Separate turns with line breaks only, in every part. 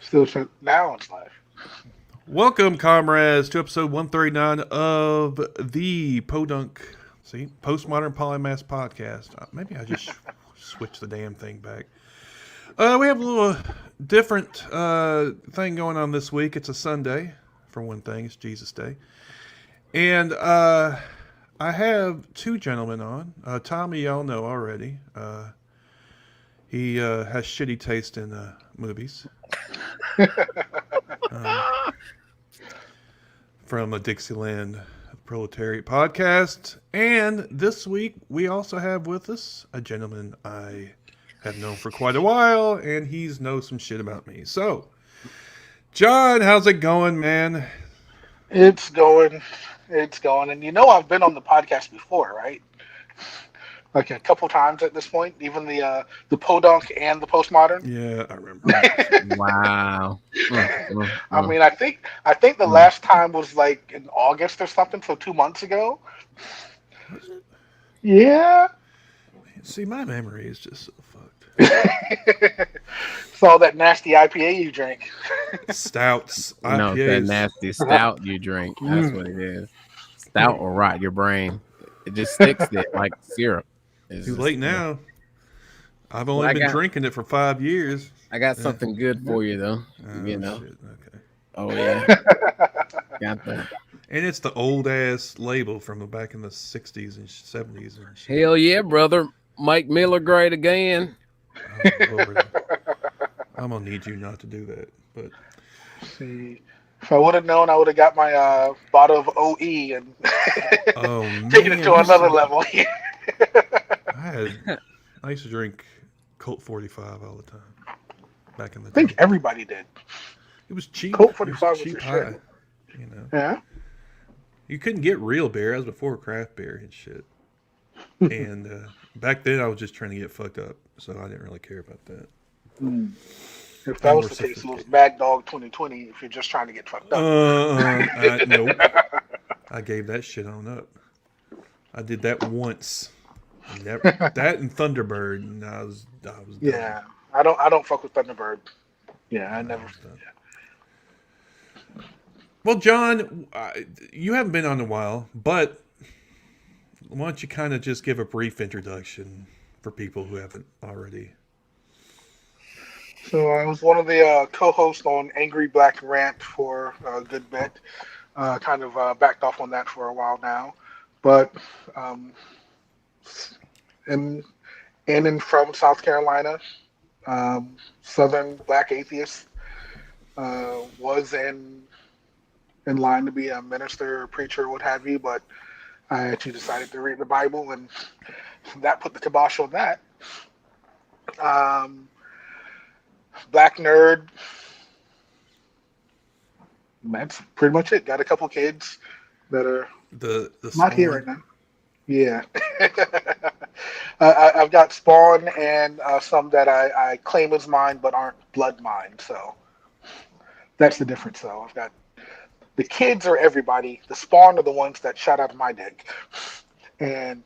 Still now it's live.
Welcome, comrades, to episode 139 of the Postmodern Polymath Podcast. Maybe I just switched the damn thing back. We have a little different thing going on this week. It's a Sunday, for one thing. It's Jesus Day. And I have two gentlemen on. Tommy, y'all know already. He has shitty taste in movies. From a Dixieland Proletariat Podcast. And this week, we also have with us a gentleman I have known for quite a while, and he's knows some shit about me. So, Jon, how's it going, man?
It's going. And you know I've been on the podcast before, right? Like a couple times at this point, even the podunk and the postmodern.
Yeah, I remember.
Wow.
I mean, I think the last time was like in August or something, so 2 months ago.
Was it?
Yeah.
See, my memory is just so fucked.
It's all that nasty IPA you drink.
Stouts,
No,
IPAs.
that nasty stout you drink. That's what it is. Stout will rot your brain. It just sticks it like syrup. It's
Too
just-
late now. I've only been drinking it for 5 years.
I got something good for you, though. You know.
Shit. Okay.
Oh, yeah. Got that.
And it's the old ass label from the back in the 60s and 70s and shit.
Hell yeah, brother. Mike Miller great again.
Oh, Lord. I'm gonna need you not to do that. But
See, if I would have known, I would have got my bottle of OE and
oh man,
taken it to another level.
I used to drink Colt 45 all the time back in the
I think
day.
everybody did.
It was cheap.
Colt
It
45 was
cheap
for
high,
sure.
you know.
Yeah.
You couldn't get real beer. That was before craft beer and shit. And back then, I was just trying to get fucked up, so I didn't really care about that.
If that was the case, it was Mad Dog 2020. If you're just trying to get fucked up.
Nope. I gave that shit on up. I did that once. That and Thunderbird, and I was done.
Yeah, I don't fuck with Thunderbird. Yeah, I never. Yeah.
Well, Jon, you haven't been on in a while, but why don't you kind of just give a brief introduction for people who haven't already?
So I was one of the co-hosts on Angry Black Rant for a good bit. Kind of backed off on that for a while now, but in and from South Carolina, Southern Black atheist, was in line to be a minister or preacher or what have you, but I actually decided to read the Bible, and that put the kibosh on that. Black nerd. That's pretty much it. Got a couple kids that are
The
not here right now. Yeah. I've got Spawn and some that I claim as mine but aren't blood mine. So that's the difference, though. I've got the kids are everybody. The Spawn are the ones that shot out of my dick. And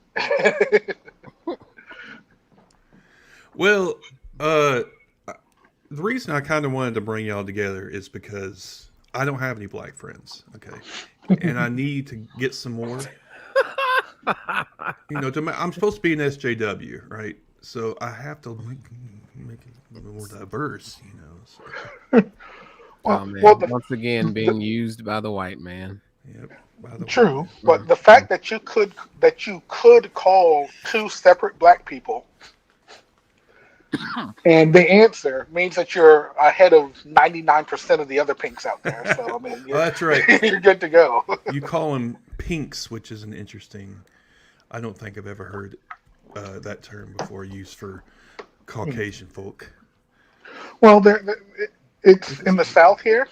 Well, the reason I kind of wanted to bring y'all together is because I don't have any black friends, okay? And I need to get some more. You know, I'm supposed to be an SJW, right? So I have to make it a little more diverse, you know. So,
Oh, man. Once again, being used by the white man.
yep, by the way.
true, but the fact that you could call two separate black people and they answer means that you're ahead of 99% of the other pinks out there. So I mean,
Oh, that's right.
you're good to go.
You call them pinks, which is an interesting. I don't think I've ever heard that term before used for Caucasian folk.
Well, it's in the South here.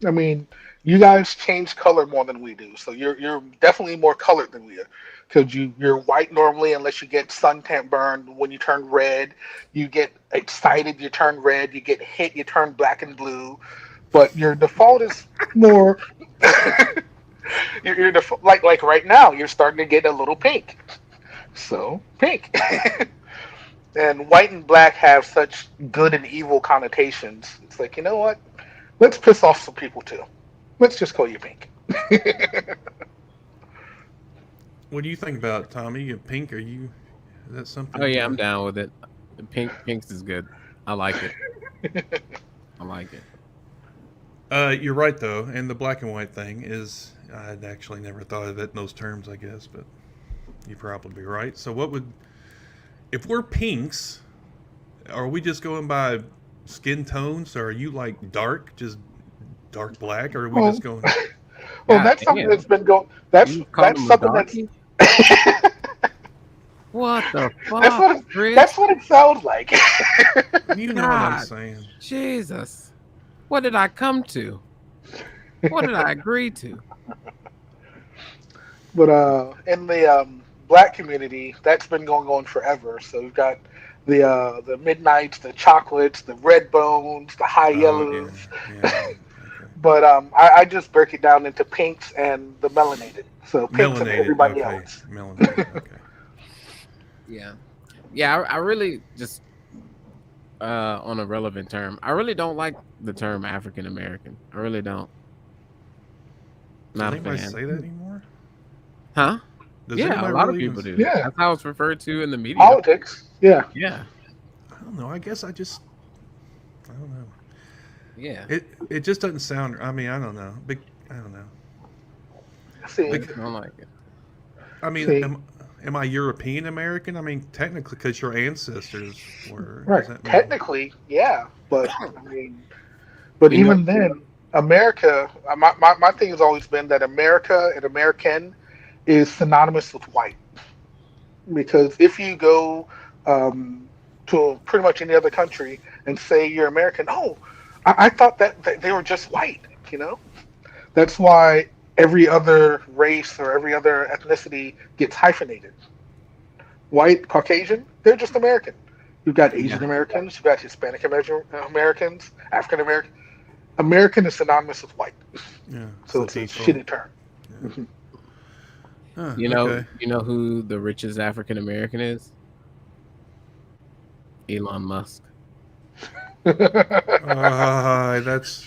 I mean, you guys change color more than we do, so you're definitely more colored than we are. Because you're white normally, unless you get suntan burned. When you turn red, you get excited, you turn red. You get hit, you turn black and blue. But your default is more. you're like right now, you're starting to get a little pink. So pink. And white and black have such good and evil connotations. It's like, you know what? let's piss off some people too. Let's just call you pink.
What do you think about it, Tommy? Pink? Is that something?
Oh yeah, I'm down with it. Pinks is good. I like it. I like it.
You're right though, and the black and white thing is. I'd actually never thought of it in those terms, I guess, but you'd probably be right. So, if we're pinks? Are we just going by skin tones? Or are you like just dark black? Or are we just going?
Well, that's something that's been going. That's something that's.
What the fuck?
That's what it sounds like.
You know what I'm saying?
Jesus, what did I come to? What did I agree to?
But in the black community, that's been going on forever. So we've got the midnights, the chocolates, the red bones, the high yellows.
Yeah. Okay.
But I just break it down into pinks and the melanated. So pinks and everybody else.
Melanated. Okay.
Yeah. I really just on a relevant term. I really don't like the term African American. I really don't. Not a fan.
Does anybody say that anymore?
Huh?
Yeah,
a lot of people do.
Yeah.
That's how it's referred to in the media.
Politics. Yeah.
Yeah.
I don't know. I guess I don't know.
Yeah.
It just doesn't sound. I mean, I don't know. I don't know.
See,
I don't like it.
I mean, am I European American? I mean, technically, because your ancestors were.
right. Technically, yeah, but I mean, but even then, America. My thing has always been that America and American is synonymous with white, because if you go to pretty much any other country and say you're American, I thought that they were just white. That's why every other race or every other ethnicity gets hyphenated. White, Caucasian, they're just American. You've got Asian Americans, you've got Hispanic Americans, African American. American is synonymous with white.
Yeah.
So it's a shitty term.
Yeah. Huh,
You know who the richest African American is? Elon Musk.
that's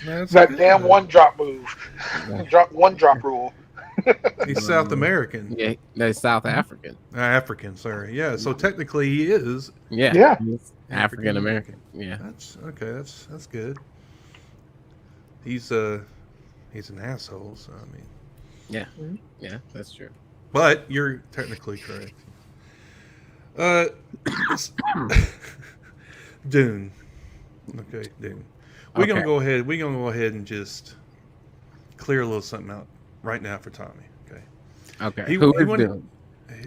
that
good.
damn one drop move. One drop rule.
He's South American.
Yeah, they're South African.
African, sorry. Yeah, so technically he is.
Yeah. He's African American. Yeah.
That's okay. That's good. He's an asshole. So I mean.
Yeah. Yeah, that's true.
But you're technically correct. Dune. Okay, Dune. We're gonna go ahead. We're gonna go ahead and just clear a little something out right now for Tommy. Okay.
Okay.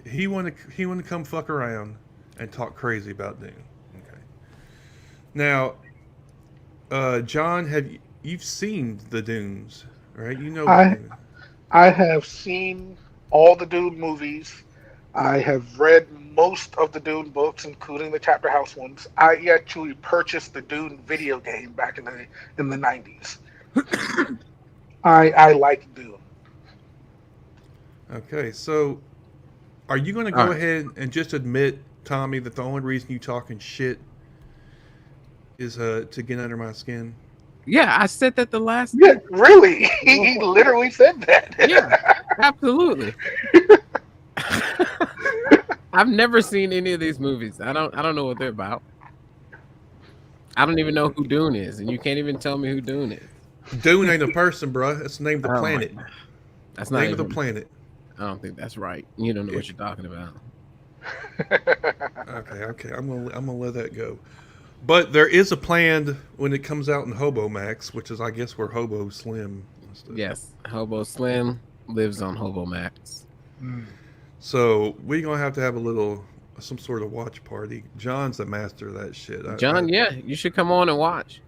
He wanted to come fuck around and talk crazy about Dune. Okay. Now, John, you've seen the Dunes, right? You know.
I have seen all the Dune movies. I have read most of the Dune books, including the Chapter House ones. I actually purchased the Dune video game back in the 90s. I like Dune.
Okay, so are you going to go ahead and just admit, Tommy, that the only reason you talking shit is to get under my skin?
Yeah, I said that the last.
Yeah, really? He literally said that.
Yeah, absolutely. I've never seen any of these movies. I don't know what they're about. I don't even know who Dune is, and you can't even tell me who Dune is.
Dune ain't a person, bro. That's the name of the planet.
That's not
name of the planet.
I don't think that's right. You don't know what you're talking about.
Okay. I'm gonna let that go. But there is a plan when it comes out in Hobo Max, which is, I guess, where Hobo Slim.
Yes, Hobo Slim lives on Hobo Max.
So we're gonna have to have some sort of watch party. John's the master of that shit.
John, you should come on and watch.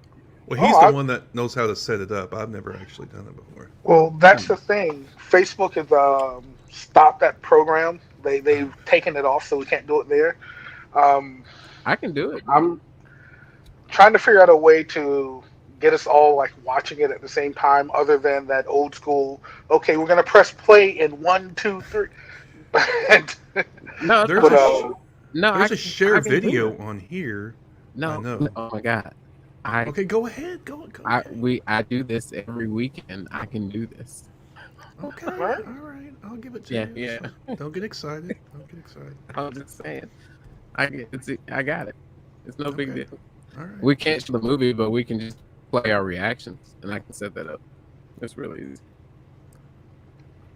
Well, he's the one that knows how to set it up. I've never actually done it before.
Well, that's the thing. Facebook has stopped that program. They've taken it off, so we can't do it there.
I can do it.
I'm trying to figure out a way to get us all like watching it at the same time, other than that old school. Okay, we're gonna press play in 1, 2, 3.
No,
there's a share video on here.
No, oh my god,
Okay, go ahead. Go ahead.
I do this every weekend. I can do this.
Okay,
All right.
all right. I'll give it to
Yeah,
you.
yeah.
So, don't get excited. Don't get excited.
I'm just saying. I got it. It's no big
Okay.
deal.
All right.
We can't show the movie, but we can just play our reactions, and I can set that up. It's really easy.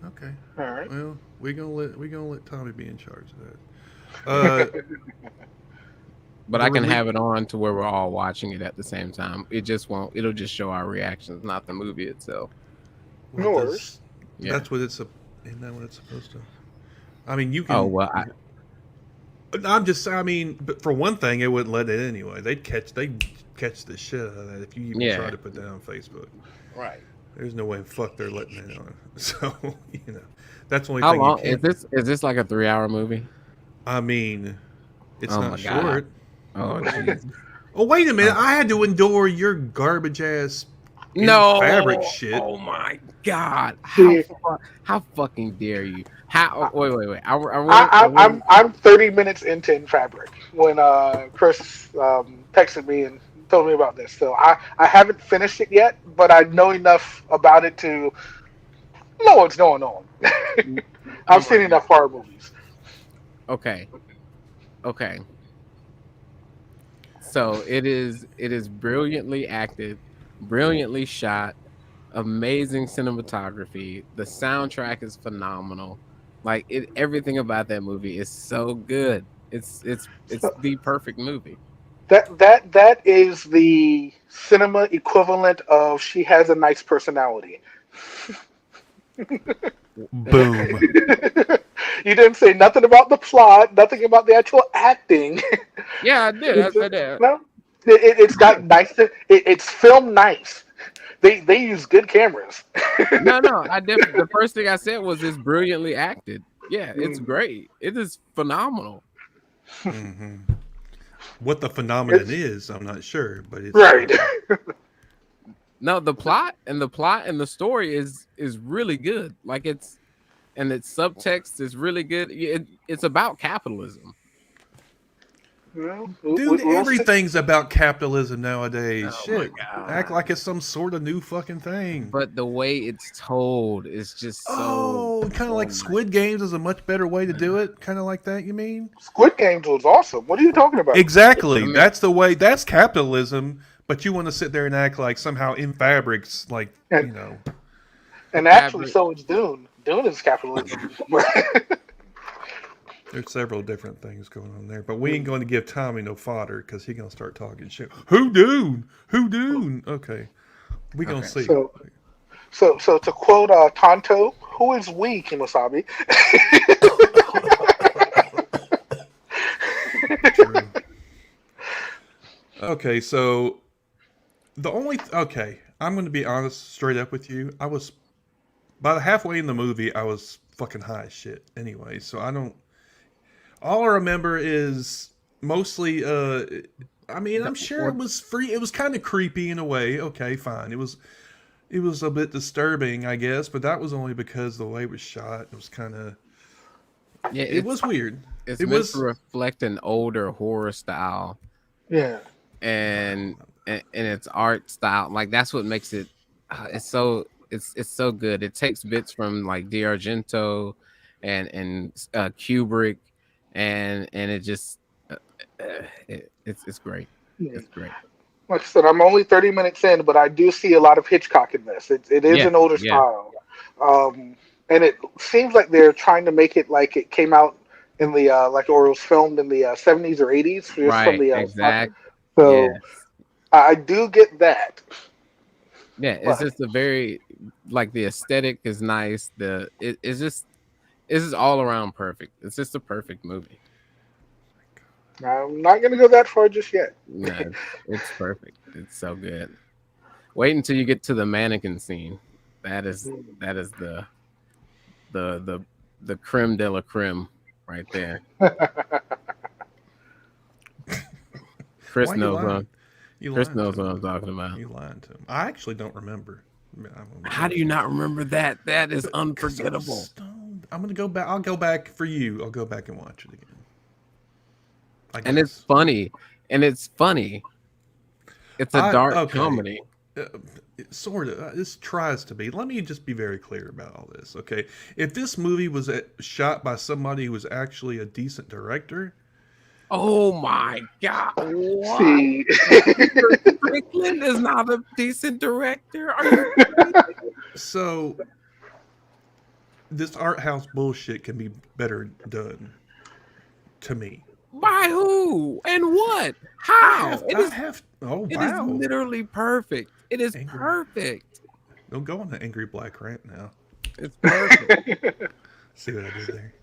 Okay.
All right.
Well, we gonna let Tommy be in charge of that.
But
The
I can
rele-
have it on to where we're all watching it at the same time. It just won't. It'll just show our reactions, not the movie itself.
No worries.
Yeah.
That's what it's. Isn't that what it's supposed to? I mean, you can.
Oh well.
I'm just. I mean, but for one thing, it wouldn't let it anyway. They'd catch the shit out of that if you even
Yeah.
try to put that on Facebook.
Right.
There's no way in fuck they're letting it on. So that's the only
How
thing.
long
You
is
can't.
this? Is this like a 3-hour movie?
I mean, it's
Oh
not
my God.
short.
Oh jeez.
Oh wait a minute! I had to endure your garbage ass
No
fabric shit.
Oh my God!
See-
How fucking dare you? How? Wait!
I'm 30 minutes into In Fabric when Chris texted me and told me about this. So I haven't finished it yet, but I know enough about it to know what's going on. I've seen enough horror movies.
Okay. So it is brilliantly acted, brilliantly shot, amazing cinematography. The soundtrack is phenomenal. Like everything about that movie is so good. It's the perfect movie.
That is the cinema equivalent of She Has a Nice Personality.
Boom.
You didn't say nothing about the plot, nothing about the actual acting.
Yeah, I did. I said that.
No, it's got nice. It's filmed nice. They use good cameras.
No, I definitely. The first thing I said was it's brilliantly acted. Yeah, it's great. It is phenomenal.
Mm-hmm. What the phenomenon is, I'm not sure, but it's
Right.
No, the plot and the story is really good. Like its subtext is really good. It's about capitalism.
Well,
Dude,
we'll
everything's about capitalism nowadays.
Oh
Shit.
my God.
Act like it's some sort of new fucking thing.
But the way it's told is just so.
Oh, kind of like Squid Games is a much better way to do it. Kind of like that, you mean?
Squid Games was awesome. What are you talking about?
Exactly.
I mean-
That's the way. That's capitalism. But you want to sit there and act like somehow In Fabric's like,
And-
you know.
And actually, so is Dune. Dune is capitalism.
There's several different things going on there, but we ain't going to give Tommy no fodder because he's going to start talking shit. Who Dune? Okay, we gonna see.
So to quote Tonto, who is we, Kimosabi?
True. Okay, so I'm going to be honest, straight up with you. I was about halfway in the movie. I was fucking high as shit. Anyway, so I don't. All I remember is mostly. I mean, I'm sure it was free. It was kind of creepy in a way. Okay, fine. It was a bit disturbing, I guess, but that was only because the way it was shot. It was kind of.
Yeah,
it was weird.
It's meant to reflect an older horror style.
Yeah.
And its art style, like that's what makes it. It's so good. It takes bits from like D'Argento and Kubrick. And it just it's great. It's great.
Like I said, I'm only 30 minutes in, but I do see a lot of Hitchcock in this. It is an older style, and it seems like they're trying to make it like it came out in the or it was filmed in the 70s or 80s.
Right.
From the,
exactly.
So I do get that.
Yeah, it's just a very like the aesthetic is nice. It's just all around perfect. It's just a perfect movie.
I'm not going to go that far just yet.
No, it's perfect. It's so good. Wait until you get to the mannequin scene. That is the creme de la creme right there. Chris knows what I'm talking about.
You lied to him. I actually don't remember.
How do you not remember that? That is unforgettable.
I'm gonna go back. I'll go back for you. I'll go back and watch it again.
And it's funny. It's a dark
Okay.
comedy.
Sort of. This tries to be. Let me just be very clear about all this, okay? If this movie was shot by somebody who was actually a decent director,
Oh my God! What?
See,
Peter Strickland is not a decent director. Are you kidding?
so this art house bullshit can be better done to me.
By who and what? How?
Oh
It is
wow!
literally perfect. It is
Angry.
perfect.
Don't go on the Angry Black Rant now.
It's perfect.
See what I did there?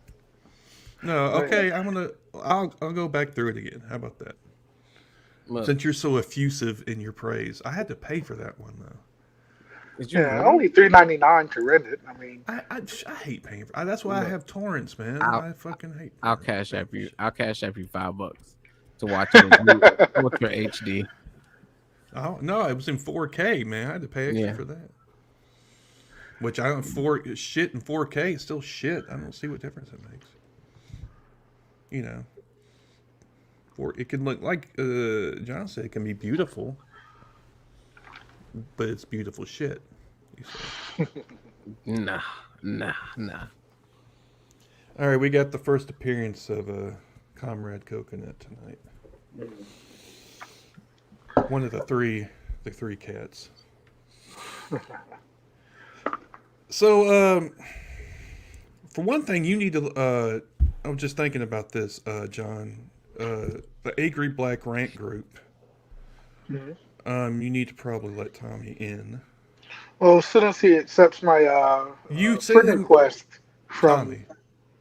No, okay. I'll go back through it again. How about that?
Look,
Since you're so effusive in your praise, I had to pay for that one though.
did you
yeah,
really?
only $3.99 to rent it. I mean,
I hate paying for. That's why I have torrents, man.
I'll-
I fucking hate.
I'll cash app you. I'll cash app you $5 to watch it in Ultra HD.
Oh no, it was in 4K, man. I had to pay extra
Yeah.
for that. Which I don't shit in 4K is still shit. I don't see what difference it makes. You know, it can look like John said, it can be beautiful, but it's beautiful shit. You say.
Nah.
All right, we got the first appearance of Comrade Coconut tonight. One of the three cats. So, for one thing, you need to. I was just thinking about this, John. The Angry Black Rant group. You need to probably let Tommy in.
well, as soon as he accepts my
You
friend
send him
request from
Tommy.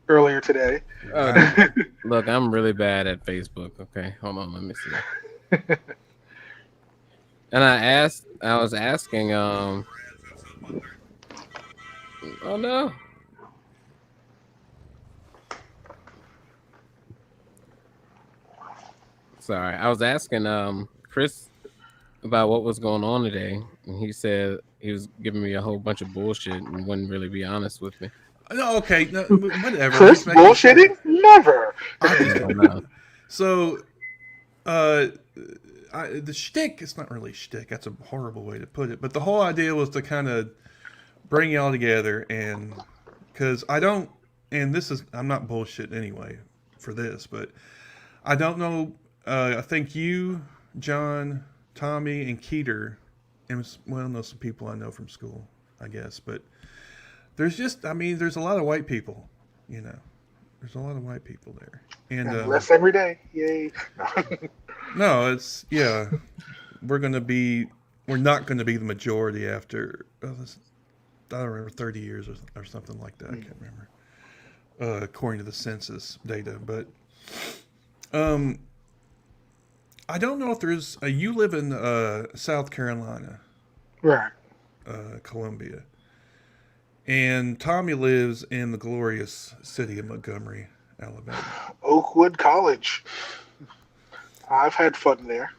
earlier today,
Look, I'm really bad at Facebook. Okay, hold on, let me see. And I was asking, oh no. Sorry, I was asking Chris about what was going on today, and he said he was giving me a whole bunch of bullshit and wouldn't really be honest with me.
No, okay, no, whatever.
Chris
Just making sure.
bullshitting? Never.
I just
I know.
So, the shtick, it's not really shtick, that's a horrible way to put it, but the whole idea was to kind of bring y'all together, and because I'm not bullshit anyway for this, but I don't know, I think you, John, Tommy, and Keeter, and no, some people I know from school, I guess, but there's a lot of white people, you know. There's a lot of white people there. And
Less every day. Yay.
no, it's we're not going to be the majority after I don't remember 30 years or something like that. I can't remember according to the census data, but I don't know if there's you live in South Carolina,
Right.
Columbia, and Tommy lives in the glorious city of Montgomery, Alabama.
Oakwood College. I've had fun there.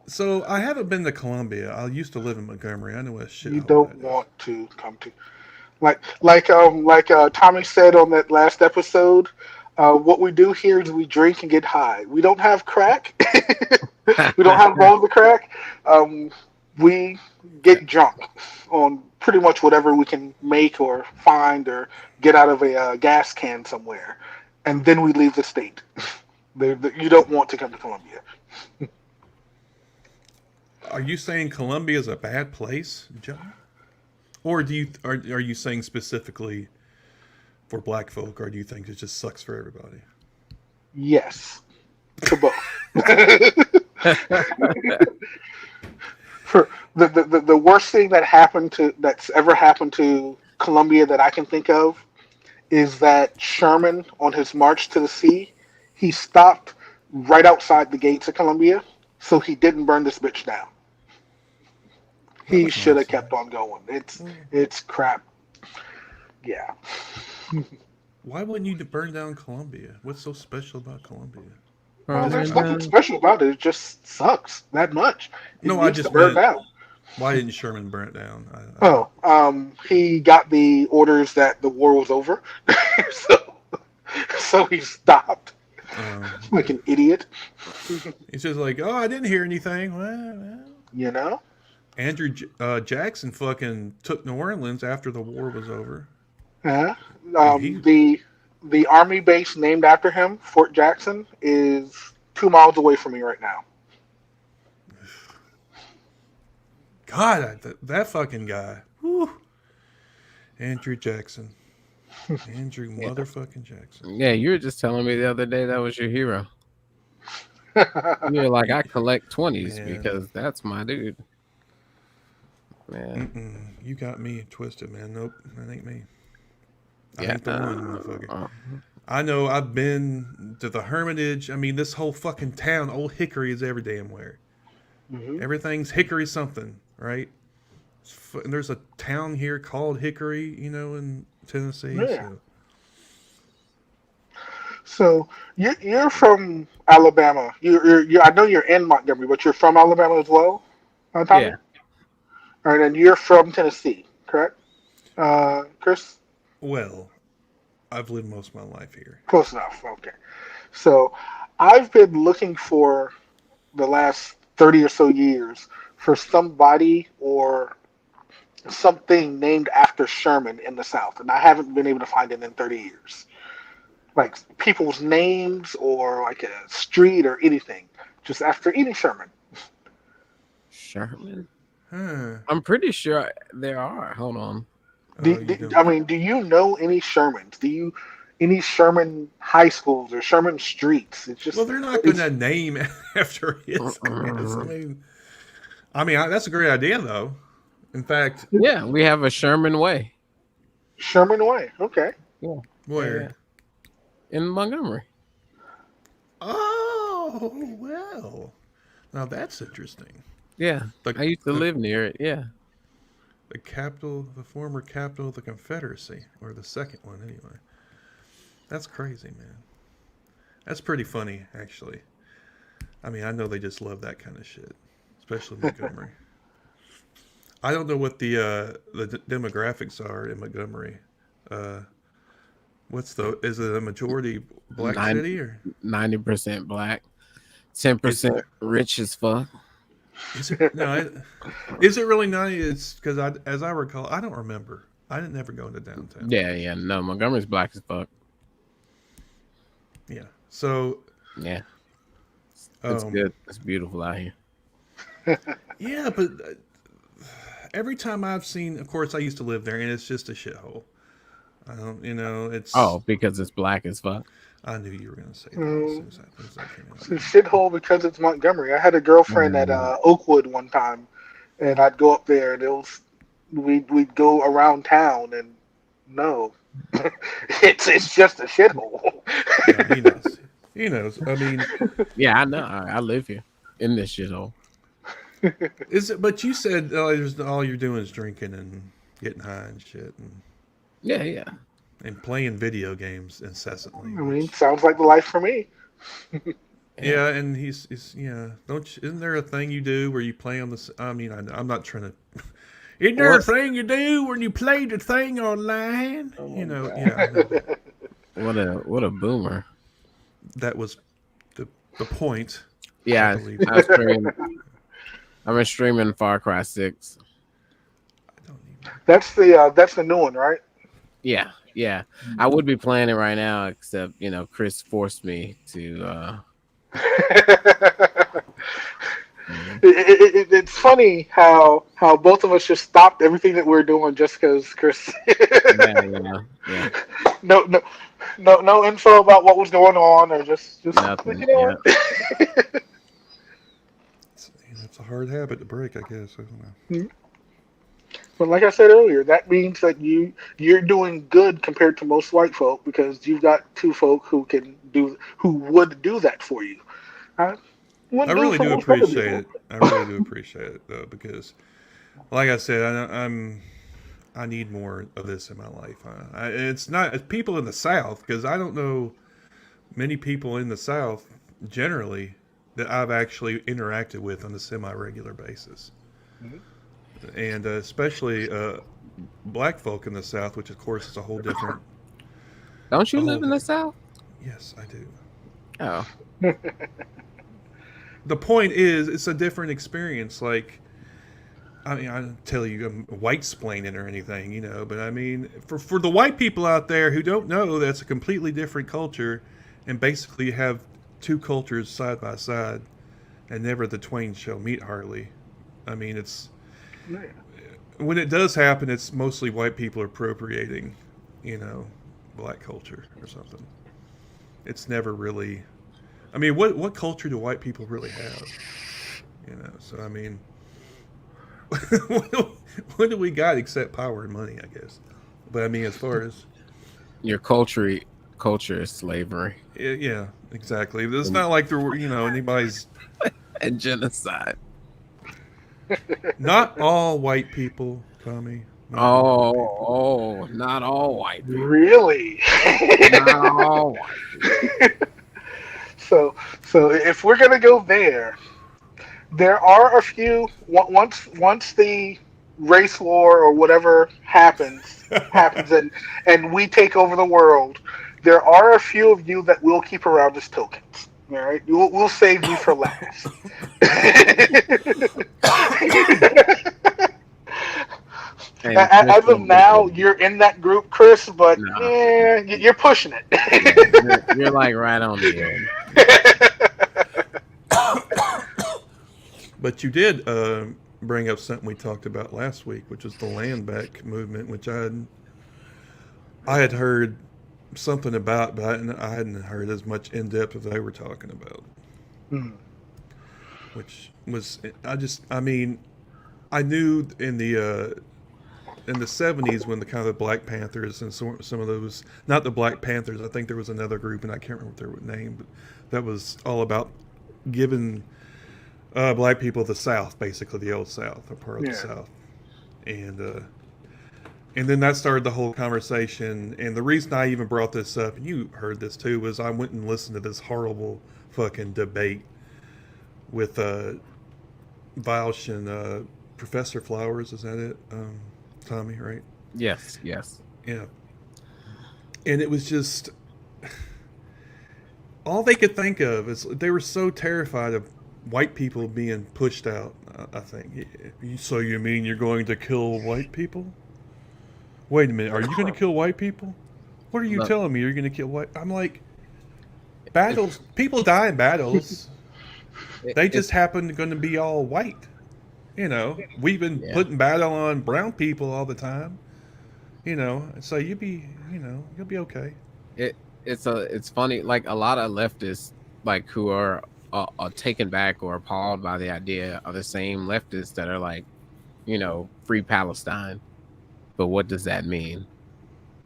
So I haven't been to Columbia. I used to live in Montgomery. I know what shit.
You don't want to come to, like Tommy said on that last episode. What we do here is we drink and get high. We don't have crack. We don't have bowls of crack. We get drunk on pretty much whatever we can make or find or get out of a gas can somewhere, and then we leave the state. You don't want to come to Columbia.
Are you saying Columbia is a bad place, John? Or are you saying specifically for black folk, or do you think it just sucks for everybody?
Yes, to both. For the worst thing that's ever happened to Columbia that I can think of is that Sherman, on his march to the sea, he stopped right outside the gates of Columbia, so he didn't burn this bitch down. He should have kept on going. It's crap. Yeah.
Why wouldn't you burn down Columbia? What's so special about Columbia?
Well, there's nothing special about it. It just sucks that much.
No, I just
burned
meant,
down.
Why didn't Sherman burn it down?
He got the orders that the war was over, so he stopped. Like an idiot.
He's just like, oh, I didn't hear anything. Well.
You know?
Andrew Jackson fucking took New Orleans after the war was over.
Yeah.
He
The army base named after him, Fort Jackson, is 2 miles away from me right now.
God, that fucking guy. Whew. Andrew Jackson. Andrew motherfucking Jackson.
Yeah, you were just telling me the other day that was your hero. You're like, I collect 20s because that's my dude. Man.
You got me twisted, man. Nope, that ain't me. I
Yeah.
ain't the one, motherfucker. I know I've been to the Hermitage. I mean, this whole fucking town, Old Hickory, is every damn where.
Mm-hmm.
Everything's Hickory something, right? And there's a town here called Hickory, in Tennessee.
Yeah. So you're from Alabama. I know you're in Montgomery, but you're from Alabama as well, Tommy?
Yeah.
All right, and you're from Tennessee, correct, Chris?
Well, I've lived most of my life here.
Close enough. Okay. So I've been looking for the last 30 or so years for somebody or something named after Sherman in the South, and I haven't been able to find it in 30 years. Like people's names or like a street or anything, just after any Sherman.
Sherman?
Huh.
I'm pretty sure there are. Hold on.
Do you know any Shermans? Any Sherman high schools or Sherman streets? It's just
they're not going to name after his ass. I mean, that's a great idea, though. In fact,
yeah, we have a Sherman Way.
Sherman Way, okay.
Yeah.
Where?
Yeah. In Montgomery.
Oh, well. Now that's interesting.
Yeah. I used to live near it. Yeah.
The former capital of the Confederacy, or the second one, anyway. That's crazy, man. That's pretty funny, actually. I mean, I know they just love that kind of shit, especially Montgomery. I don't know what the demographics are in Montgomery. Is it a majority black city or
90% black, 10% rich as fuck?
Is it is it really 90? It's because as I recall, I don't remember. I didn't ever go into downtown.
Yeah. No, Montgomery's black as fuck.
Yeah. So.
Yeah. It's good. It's beautiful out here.
Yeah, but every time I've seen, of course, I used to live there, and it's just a shithole. It's
because it's black as fuck.
I knew you were going to say that. As soon as I came out.
It's a shithole because it's Montgomery. I had a girlfriend at Oakwood one time, and I'd go up there, and we'd go around town, and no, it's just a shithole.
Yeah, he knows. I mean,
yeah, I know. I live here in this shithole.
Is it? But you said all you're doing is drinking and getting high and shit, and
yeah,
and playing video games incessantly.
I mean, sounds like the life for me.
Yeah, and he's isn't there a thing you do where you play on the? I mean, I'm not trying to. Isn't there a thing you do when you play the thing online? Yeah.
What a boomer.
That was the point.
Yeah, I've been streaming Far Cry 6.
That's the new one, right?
Yeah. I would be playing it right now, except Chris forced me to.
It's funny how both of us just stopped everything that we're doing just because Chris.
Yeah.
No info about what was going on, or just
nothing.
It's a hard habit to break, I guess. I don't know.
But like I said earlier, that means that you're doing good compared to most white folk because you've got two folk who would do that for you.
I really do appreciate it. I really do appreciate it though, because, like I said, I need more of this in my life. It's not people in the South, because I don't know many people in the South generally that I've actually interacted with on a semi-regular basis. Mm-hmm. And especially black folk in the South, which of course is a whole different.
Don't you live in the South?
Yes, I do.
Oh,
The point is, it's a different experience. Like, I mean, I don't tell you I'm white splaining or anything, but I mean, for the white people out there who don't know, that's a completely different culture, and basically you have two cultures side by side, and never the twain shall meet. Hardly. I mean, it's when it does happen, it's mostly white people appropriating, black culture or something. It's never really. I mean, what culture do white people really have? So I mean, what do we got except power and money? I guess. But I mean, as far as
your culture is slavery.
Yeah, exactly. It's not like there were, anybody's
and genocide.
Not all white people, Tommy.
Not all white people.
Really?
Not all white people.
So if we're gonna go there are a few. Once the race war or whatever happens, and we take over the world, there are a few of you that we'll keep around as tokens. All right, we'll save you for last. As of now, you're in that group, Chris, but you're pushing it.
you're like right on the edge.
But you did bring up something we talked about last week, which was the land back movement, which I had heard something about, but I hadn't heard as much in depth as they were talking about. Which was I knew in the 70s when the kind of the Black Panthers and some of those, not the Black Panthers, I think there was another group and I can't remember what their name, but that was all about giving black people the South, basically the old South, a part of the South, and then that started the whole conversation. And the reason I even brought this up, and you heard this too, was I went and listened to this horrible fucking debate with Vaush and Professor Flowers. Is that it, Tommy? Right?
Yes.
Yeah. And it was just all they could think of is they were so terrified of white people being pushed out. I think. So you mean you're going to kill white people? Wait a minute. Are you going to kill white people? What are you telling me? You're going to kill white? I'm like, battles. People die in battles. They just happen to going to be all white. We've been putting battle on brown people all the time. So you'll be okay.
It's funny. Like a lot of leftists, like who are taken back or appalled by the idea are the same leftists that are like, free Palestine. But what does that mean?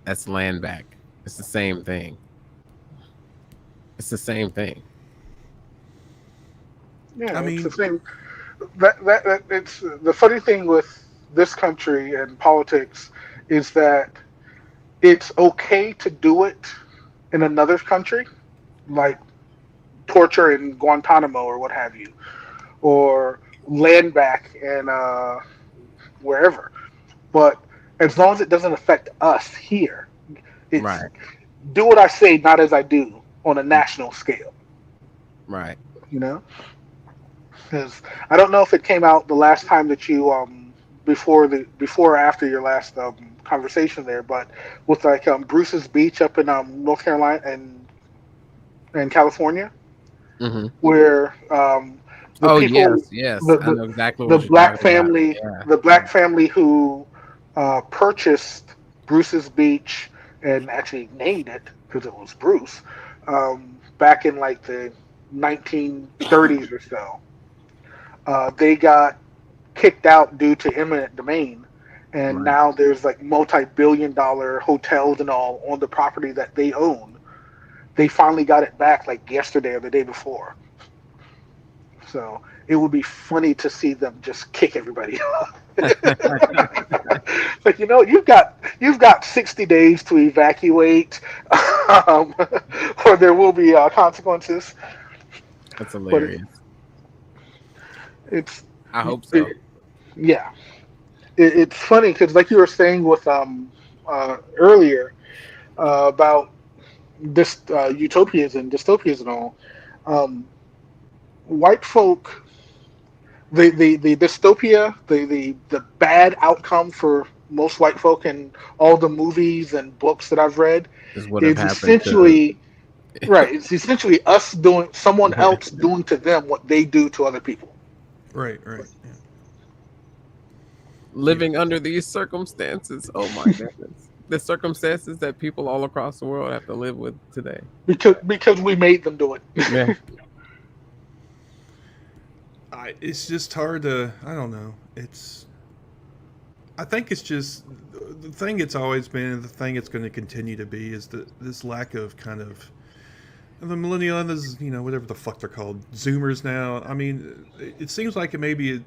That's land back. It's the same thing. It's the same thing.
Yeah, it's the same. That it's the funny thing with this country and politics is that it's okay to do it in another country, like torture in Guantanamo or what have you, or land back and wherever. But as long as it doesn't affect us here, it's do what I say, not as I do on a national scale.
Right.
Because I don't know if it came out the last time that you before or after your last conversation there, but with like Bruce's Beach up in North Carolina and California, where the people,
yes, I know exactly what
the black family, the black family who purchased Bruce's Beach and actually named it because it was Bruce back in like the 1930s or so. They got kicked out due to eminent domain, and now there's like multi-billion-dollar hotels and all on the property that they own. They finally got it back like yesterday or the day before. So it would be funny to see them just kick everybody off. Like, you've got 60 days to evacuate, or there will be consequences.
That's hilarious. I hope so.
It's funny because, like you were saying with earlier about this utopias and dystopias and all, um, white folk, the dystopia, the bad outcome for most white folk in all the movies and books that I've read
This would have
is
happened to
essentially right. It's essentially us doing someone else doing to them what they do to other people.
Right, right. Yeah.
living under these circumstances. Oh my goodness. The circumstances that people all across the world have to live with today.
Because we made them do it.
Yeah.
It's just hard to. I don't know. I think it's just the thing it's always been, and the thing it's going to continue to be is this lack of kind of the millennial and this, whatever the fuck they're called, Zoomers now. I mean, it seems like it may be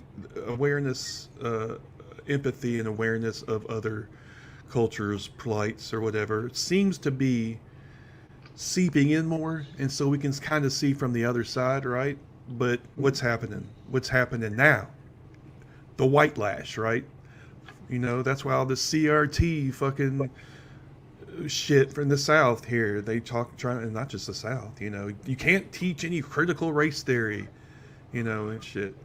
awareness, empathy, and awareness of other cultures, plights, or whatever. It seems to be seeping in more, and so we can kind of see from the other side, right? But what's happening? What's happening now? The white lash, right? That's why all the CRT fucking shit from the South here. They and not just the South, you can't teach any critical race theory, and shit.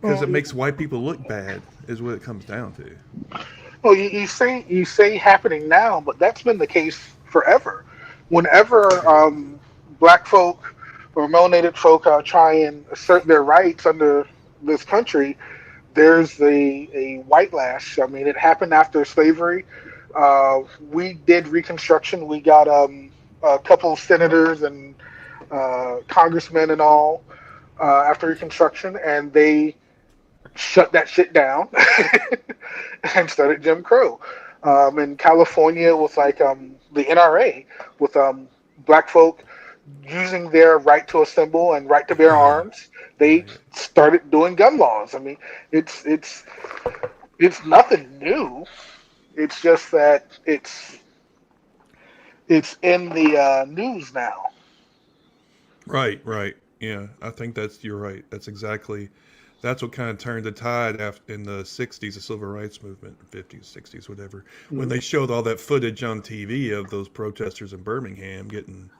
Because it makes white people look bad, is what it comes down to.
Well, you say happening now, but that's been the case forever. Whenever black folk or melanated folk try and assert their rights under this country, there's a white lash. I mean, it happened after slavery. We did Reconstruction. We got a couple of senators and congressmen and all after Reconstruction, and they shut that shit down and started Jim Crow. In California, with like the NRA, with black folk using their right to assemble and right to bear arms, they started doing gun laws. I mean, it's nothing new. It's just that it's in the news now.
Right. Yeah, I think you're right. That's what kind of turned the tide in the 60s, the civil rights movement, 50s, 60s, whatever, when they showed all that footage on TV of those protesters in Birmingham getting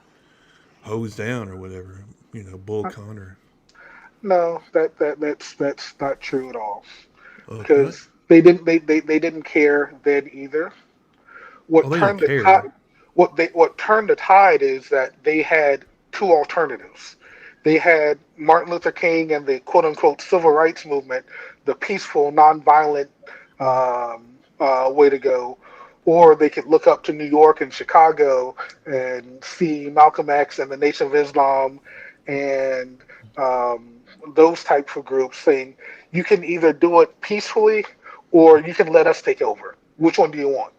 hosed down or whatever, Bull Connor.
No, that's not true at all.
Okay.
Because they didn't care then either. What turned the tide is that they had two alternatives. They had Martin Luther King and the quote unquote civil rights movement, the peaceful, nonviolent way to go, or they could look up to New York and Chicago and see Malcolm X and the Nation of Islam and those types of groups saying you can either do it peacefully or you can let us take over. Which one do you want?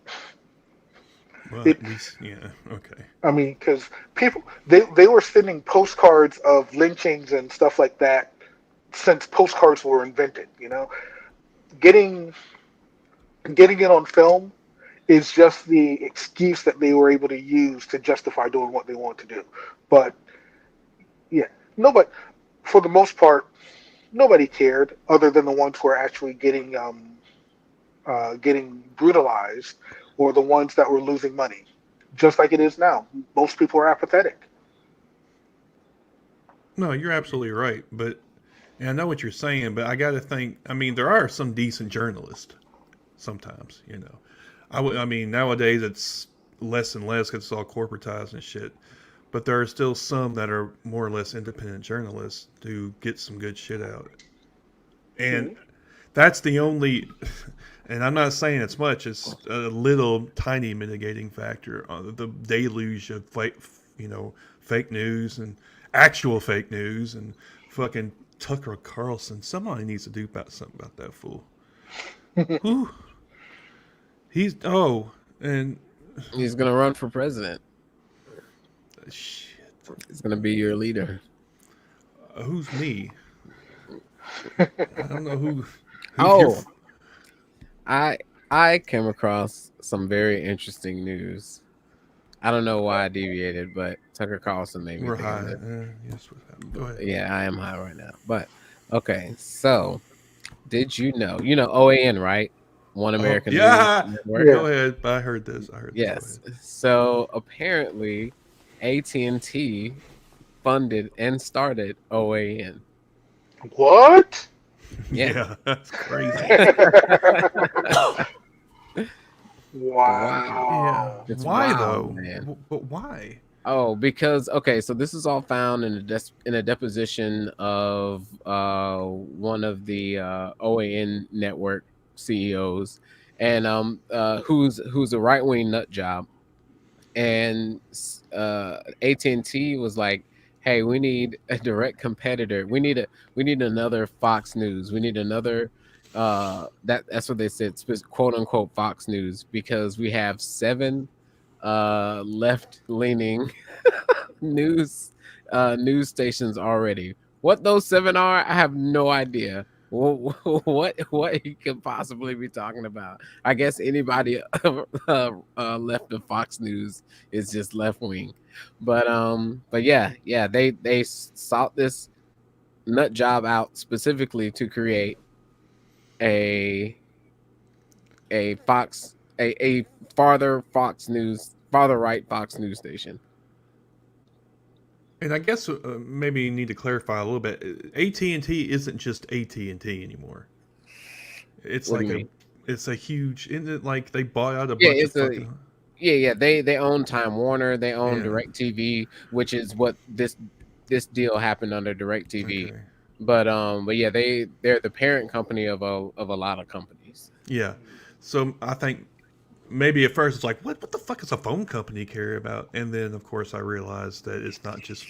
Well, at least, yeah, okay.
I mean, because people, they were sending postcards of lynchings and stuff like that since postcards were invented, Getting it on film is just the excuse that they were able to use to justify doing what they want to do. But, yeah, for the most part, nobody cared other than the ones who are actually getting brutalized, or the ones that were losing money, just like it is now. Most people are apathetic.
No, you're absolutely right. But and I know what you're saying, but I got to think. I mean, there are some decent journalists sometimes. I mean, nowadays it's less and less because it's all corporatized and shit. But there are still some that are more or less independent journalists who get some good shit out. And that's the only. And I'm not saying it's much. It's a little tiny mitigating factor on the deluge of fake news and actual fake news and fucking Tucker Carlson. Somebody needs to do something about that fool. Whew. He's gonna
run for president.
Shit.
He's gonna be your leader.
Who's me? I don't know who.
I came across some very interesting news. I don't know why I deviated, but Tucker Carlson made me
We're
think
high.
of it.
Yes, go ahead.
Yeah, I am high right now. But okay, so did you know OAN, right? One American
yeah.
News Network.
Go ahead. I heard this.
Yes. So apparently AT&T funded and started OAN.
What?
Yeah.
That's crazy. Yeah.
Wow.
It's
Why
wild,
though?
man.
But why?
Oh, because okay, so this is all found in a deposition of one of the OAN network CEOs, and who's a right wing nut job, and AT&T was like, "Hey, we need a direct competitor. We need another Fox News. We need another that's what they said, quote unquote Fox News, because we have 7 left leaning news news stations already. What those 7 are, I have no idea. What he could possibly be talking about? I guess anybody left of Fox News is just left wing, but yeah, they sought this nut job out specifically to create a Fox a farther right Fox News station.
And I guess maybe you need to clarify a little bit. AT&T isn't just AT&T anymore. It's
What do
like
you mean?
it's a huge. Isn't it like they bought out a
Yeah,
bunch of
it's a
fucking.
yeah. They own Time Warner. They own
Yeah.
DirecTV, which is what this deal happened under DirecTV.
Okay.
But yeah, they're the parent company of a lot of companies.
Yeah. So I think maybe at first it's like, what the fuck is a phone company care about? And then of course I realized that it's not just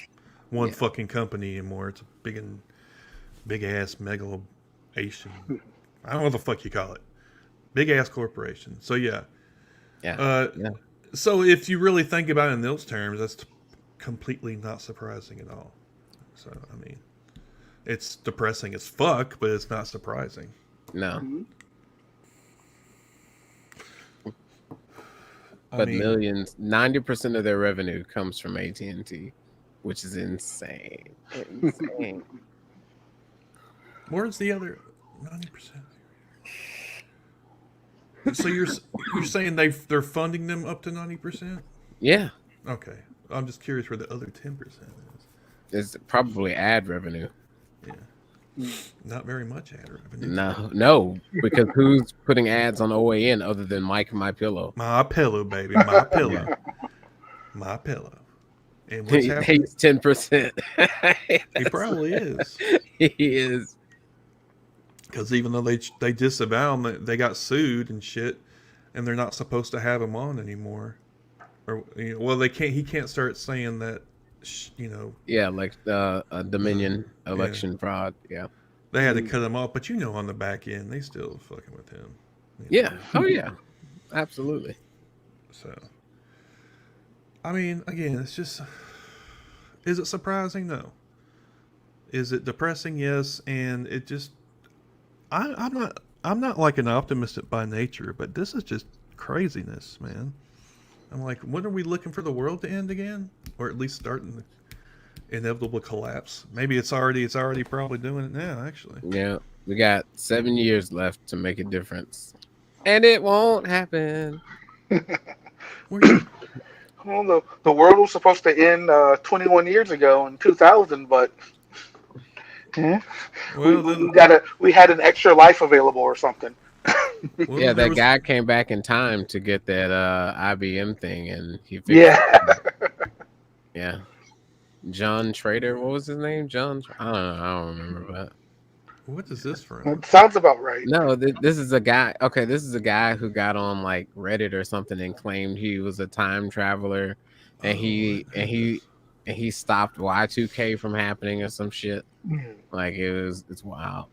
one
Yeah.
fucking company anymore. It's a big ass megalo Asian. I don't know what the fuck you call it. Big ass corporation. So yeah.
Yeah. Yeah.
So if you really think about it in those terms, that's completely not surprising at all. So I mean, it's depressing as fuck, but it's not surprising.
No.
Mhm.
But millions, 90% of their revenue comes from AT&T, which is insane. Insane.
Where's the other 90%? So you're saying they're funding them up to 90%?
Yeah.
Okay, I'm just curious where the other 10% is.
It's probably ad revenue.
Yeah, not very much ad revenue.
No, because who's putting ads on OAN other than Mike My Pillow?
My pillow, baby, my pillow, my pillow. And what's happening?
He's 10%.
He probably is.
He is.
Because even though they disavow him, they got sued and shit, and they're not supposed to have him on anymore. Or well, they can't. He can't start saying that.
Yeah, like a Dominion election fraud. Yeah.
They had to cut him off, but on the back end, they still fucking with him.
Yeah. Oh yeah. Absolutely.
So, I mean, again, it's just. Is it surprising? No. Is it depressing? Yes, and it just. I'm not like an optimist by nature, but this is just craziness, man. I'm like, when are we looking for the world to end again, or at least starting the inevitable collapse? Maybe it's already probably doing it now. Actually,
Yeah, we got 7 years left to make a difference, and it won't happen.
Well, the world was supposed to end 21 years ago in 2000, but yeah,
Well,
we had an extra life available or something.
well,
Yeah,
there
that
was-
guy came back in time to get that IBM thing, and he fixed
Yeah.
Yeah. John Trader, what was his name? John? I don't know. I don't remember that.
What is this from?
That sounds about right.
No, this is a guy. Okay, this is a guy who got on like Reddit or something and claimed he was a time traveler, and he stopped Y2K from happening or some shit.
Mm.
Like it's wild.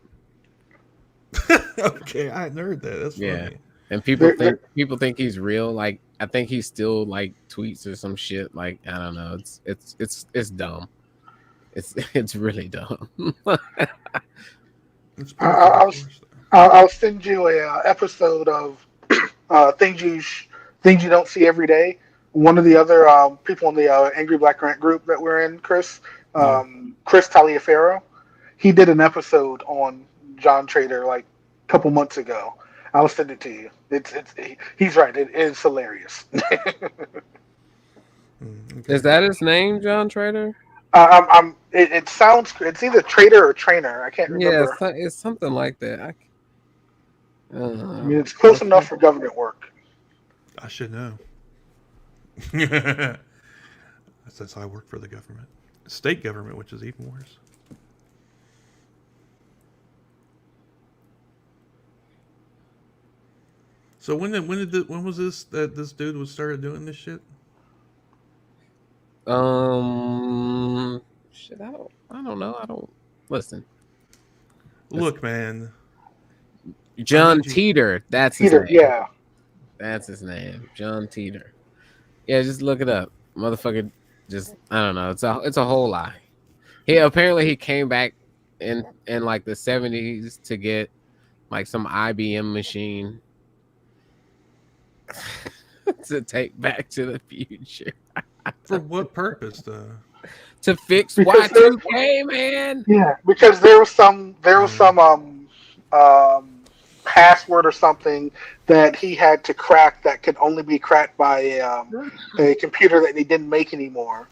Okay, I hadn't heard that. That's
Yeah.
funny.
And people think he's real. Like I think he still like tweets or some shit. Like I don't know. It's dumb. It's really dumb.
It's
I'll send you a episode of things you don't see every day. One of the other people in the Angry Black Rant group that we're in, Chris Taliaferro, he did an episode on John Trader like a couple months ago. I'll send it to you. He's right. It is hilarious.
Okay.
Is that his name, John Trader?
It sounds. It's either trader or trainer. I can't
Yeah,
remember.
it's something like that.
I mean, it's close enough for government work.
I should know. That's how I work for the government, state government, which is even worse. So when was this that this dude was started doing this shit?
Shit, I don't know. I don't listen.
Look, man, I
John
need you.
Teeter, that's his
Either,
name.
yeah.
That's his name, John Teeter. Yeah, just look it up, motherfucker. Just I don't know. It's a whole lie. He came back in like the 70s to get like some IBM machine to take Back to the Future
For what purpose, though?
to fix
Because
Y2K, man.
yeah, because there was some password or something that he had to crack that could only be cracked by a computer that he didn't make anymore.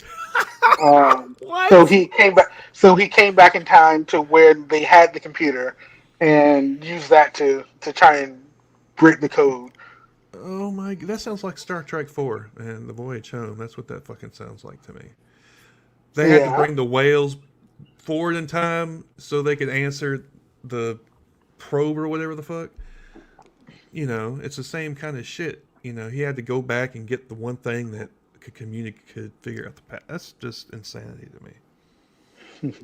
What?
So he came back. So he came back in time to where they had the computer, and used that to try and break the code.
Oh my! That sounds like Star Trek 4 and the Voyage Home. That's what that fucking sounds like to me. They had to
Yeah.
bring the whales forward in time so they could answer the probe or whatever the fuck. You know, it's the same kind of shit. You know, he had to go back and get the one thing that could communicate, could figure out the path. That's just insanity to me.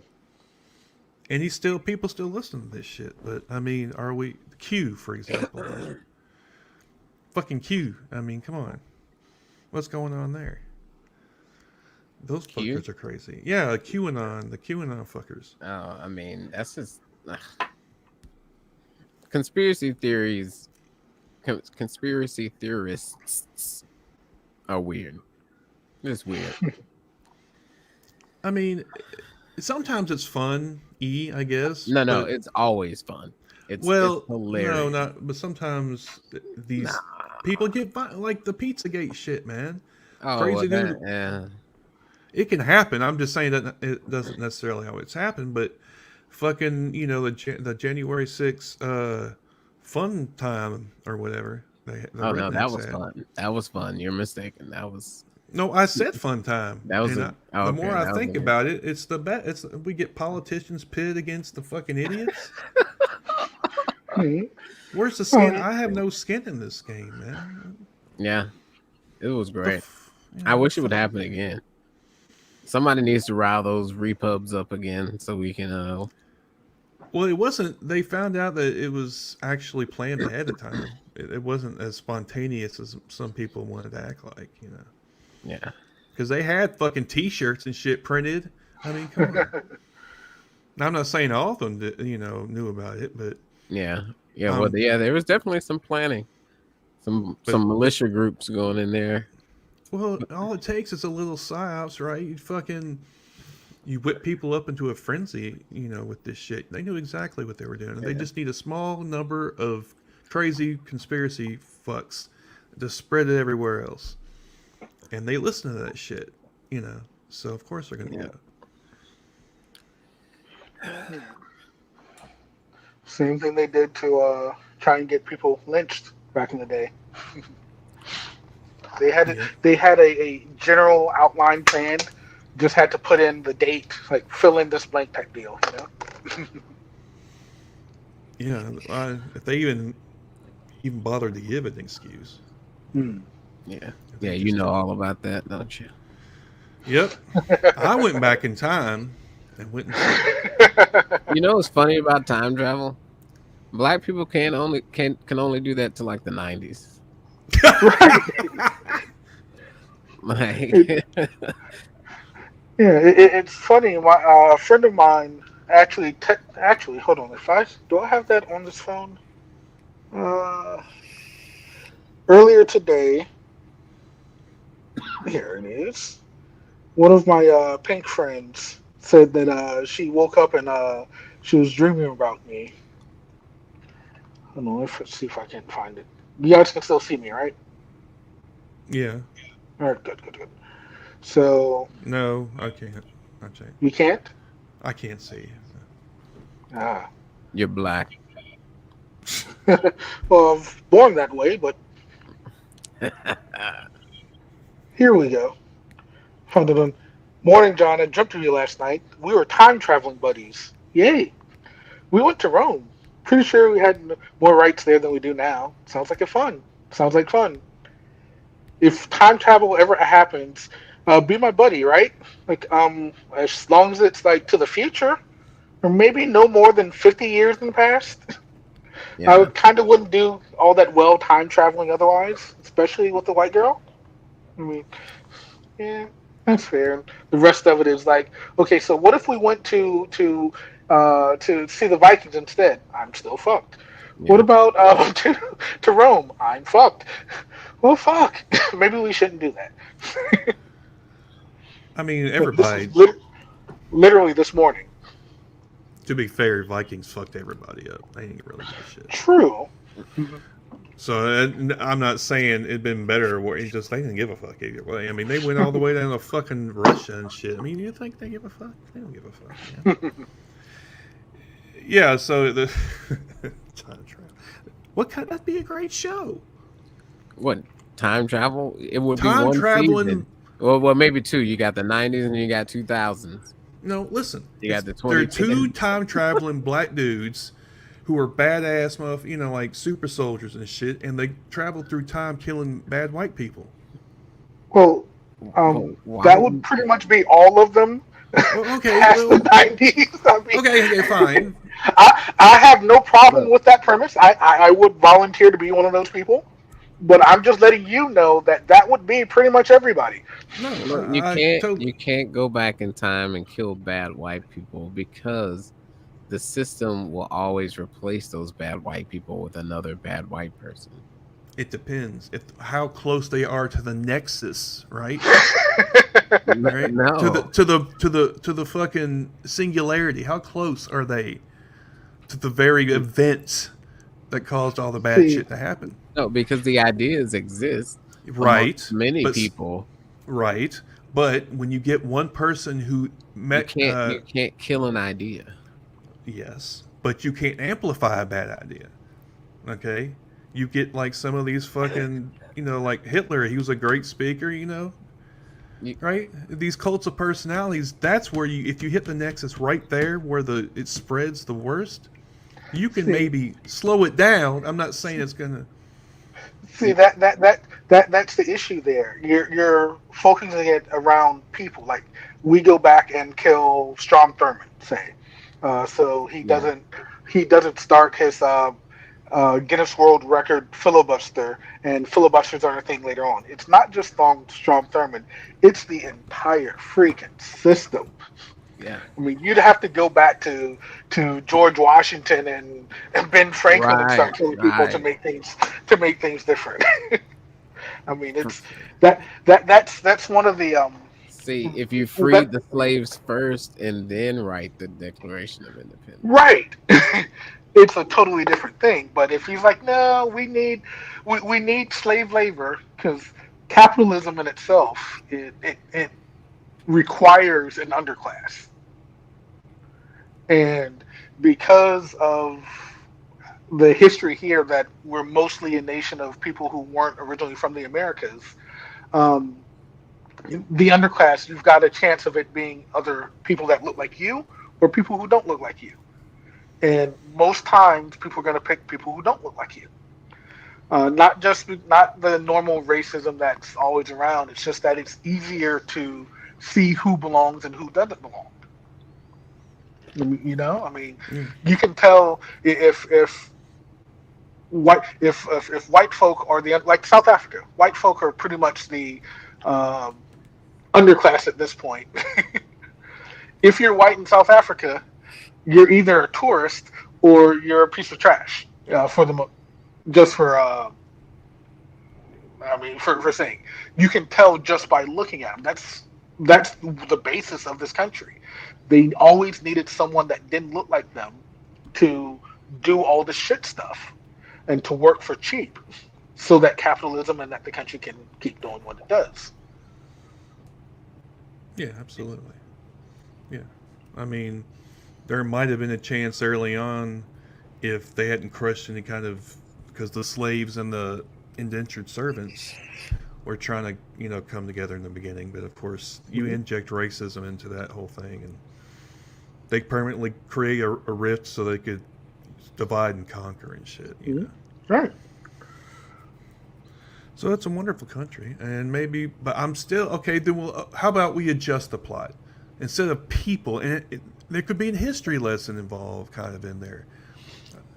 And people still listen to this shit. But I mean, are we Q, for example? Fucking Q. I mean, come on. What's going on there? Those
Q?
fuckers are crazy. Yeah, the QAnon fuckers.
Oh, I mean, that's just conspiracy theories. Conspiracy theorists are weird. It's weird.
I mean, sometimes it's fun, I guess.
No,
but,
it's always fun. It's hilarious.
no, not. But sometimes these people get like the Pizzagate shit, man.
Oh,
Crazy
well,
dude.
yeah.
It can happen. I'm just saying that it doesn't necessarily always happen, but fucking, the January 6th fun time or whatever.
Oh no, that was fun. That was fun. You're mistaken. That was
No, I said fun time.
That was
the more I think about it, it's the bet. It's we get politicians pitted against the fucking idiots. Where's the skin? I have no skin in this game, man.
Yeah, it was great. I wish it would happen again. Somebody needs to rile those repubs up again so we can.
Well, it wasn't. They found out that it was actually planned ahead of time. It wasn't as spontaneous as some people wanted to act like,
Yeah.
Because they had fucking T-shirts and shit printed. I mean, come on. Now, I'm not saying all of them, knew about it, but
yeah. There was definitely some planning, some militia groups going in there.
Well, all it takes is a little psyops, right? You whip people up into a frenzy, with this shit. They knew exactly what they were doing. They just need a small number of crazy conspiracy fucks to spread it everywhere else. And they listen to that shit, So, of course, they're going to go.
Same thing they did to try and get people lynched back in the day. They had a general outline plan. Just had to put in the date, like fill in this blank type deal,
Yeah, if they even bothered to give an excuse.
Yeah, you know all about that, don't you?
Yep. I went back in time and went.
You know what's funny about time travel? Black people can only do that to like the 90s. Like,
it's funny. A friend of mine actually, hold on. Do I have that on this phone? Earlier today, here it is. One of my pink friends said that she woke up and she was dreaming about me. I don't know. Let's see if I can find it. You guys can still see me, right?
Yeah.
All right, good. So
No, I can't. I can't.
you can't.
I can't see.
Ah.
You're black.
Well, I was born that way, but here we go. Found it on Morning, John. I dreamt of you last night. We were time traveling buddies. Yay! We went to Rome. Pretty sure we had more rights there than we do now. Sounds like a fun. Sounds like fun. If time travel ever happens, be my buddy, right? Like, as long as it's like to the future, or maybe no more than 50 years in the past. I
Yeah.
would kind of wouldn't do all that well time traveling otherwise, especially with the white girl. I mean, yeah, that's fair. The rest of it is like, okay, so what if we went to see the Vikings instead? I'm still fucked. What
Yeah.
about to Rome? I'm fucked. Well, fuck. Maybe we shouldn't do that.
I mean,
But this
everybody.
is literally this morning.
To be fair, Vikings fucked everybody up. They didn't really give a shit.
True.
So I'm not saying it'd been better. Or it's just they didn't give a fuck either way. I mean, they went all the way down to fucking Russia and shit. I mean, you think they give a fuck? They don't give a fuck, man. Yeah. So the time travel. What kind? That'd be a great show.
What, time travel? It would be
Time
one
traveling.
season. Well, maybe two. You got the 90s and you got 2000s.
No, listen.
You got the
There are
2010s.
two time traveling black dudes who are badass, like super soldiers and shit, and they travel through time killing bad white people.
Well,
Why
that
would
would pretty much be all of them
Well, okay,
past the 90s. I mean,
okay, fine.
I have no problem with that premise. I would volunteer to be one of those people. But I'm just letting you know that that would be pretty much everybody.
No,
Look, you can't go back in time and kill bad white people because the system will always replace those bad white people with another bad white person.
It depends how close they are to the nexus, right? Right?
No.
To the fucking singularity. How close are they to the very events that caused all the bad
See,
shit to happen?
No, because the ideas exist
Right.
amongst many
but-
people.
Right. But when you get one person who
You
met
can't kill an idea.
yes, but you can't amplify a bad idea. Okay? You get like some of these fucking, like Hitler, he was a great speaker, right? These cults of personalities, that's where if you hit the nexus right there where it spreads the worst, you can maybe slow it down. I'm not saying it's going to.
See that's the issue there. You're focusing it around people. Like we go back and kill Strom Thurmond, say, so he doesn't start his Guinness World Record filibuster, and filibusters are a thing later on. It's not just on Strom Thurmond; it's the entire freaking system.
Yeah.
I mean, you'd have to go back to George Washington and Ben Franklin and start killing people to make things different. I mean, it's that's one of the
See, if you freed the slaves first and then write the Declaration of Independence.
right. It's a totally different thing. But if he's like, no, we need slave labor because capitalism in itself it requires an underclass. And because of the history here that we're mostly a nation of people who weren't originally from the Americas, the underclass, you've got a chance of it being other people that look like you or people who don't look like you. And most times people are going to pick people who don't look like you. Not the normal racism that's always around. It's just that it's easier to see who belongs and who doesn't belong. You can tell if white folk are like South Africa. White folk are pretty much the underclass at this point. If you're white in South Africa, you're either a tourist or you're a piece of trash. For saying, you can tell just by looking at them. That's the basis of this country. They always needed someone that didn't look like them to do all the shit stuff and to work for cheap so that capitalism and that the country can keep doing what it does.
Yeah, absolutely. Yeah. I mean, there might have been a chance early on if they hadn't crushed any kind of, because the slaves and the indentured servants were trying to, come together in the beginning. But of course, you
Mhm.
inject racism into that whole thing, and they permanently create a rift so they could divide and conquer and shit.
Mhm. Right.
So it's a wonderful country, and maybe, but I'm still okay. Then how about we adjust the plot instead of people, and there could be a history lesson involved, kind of in there,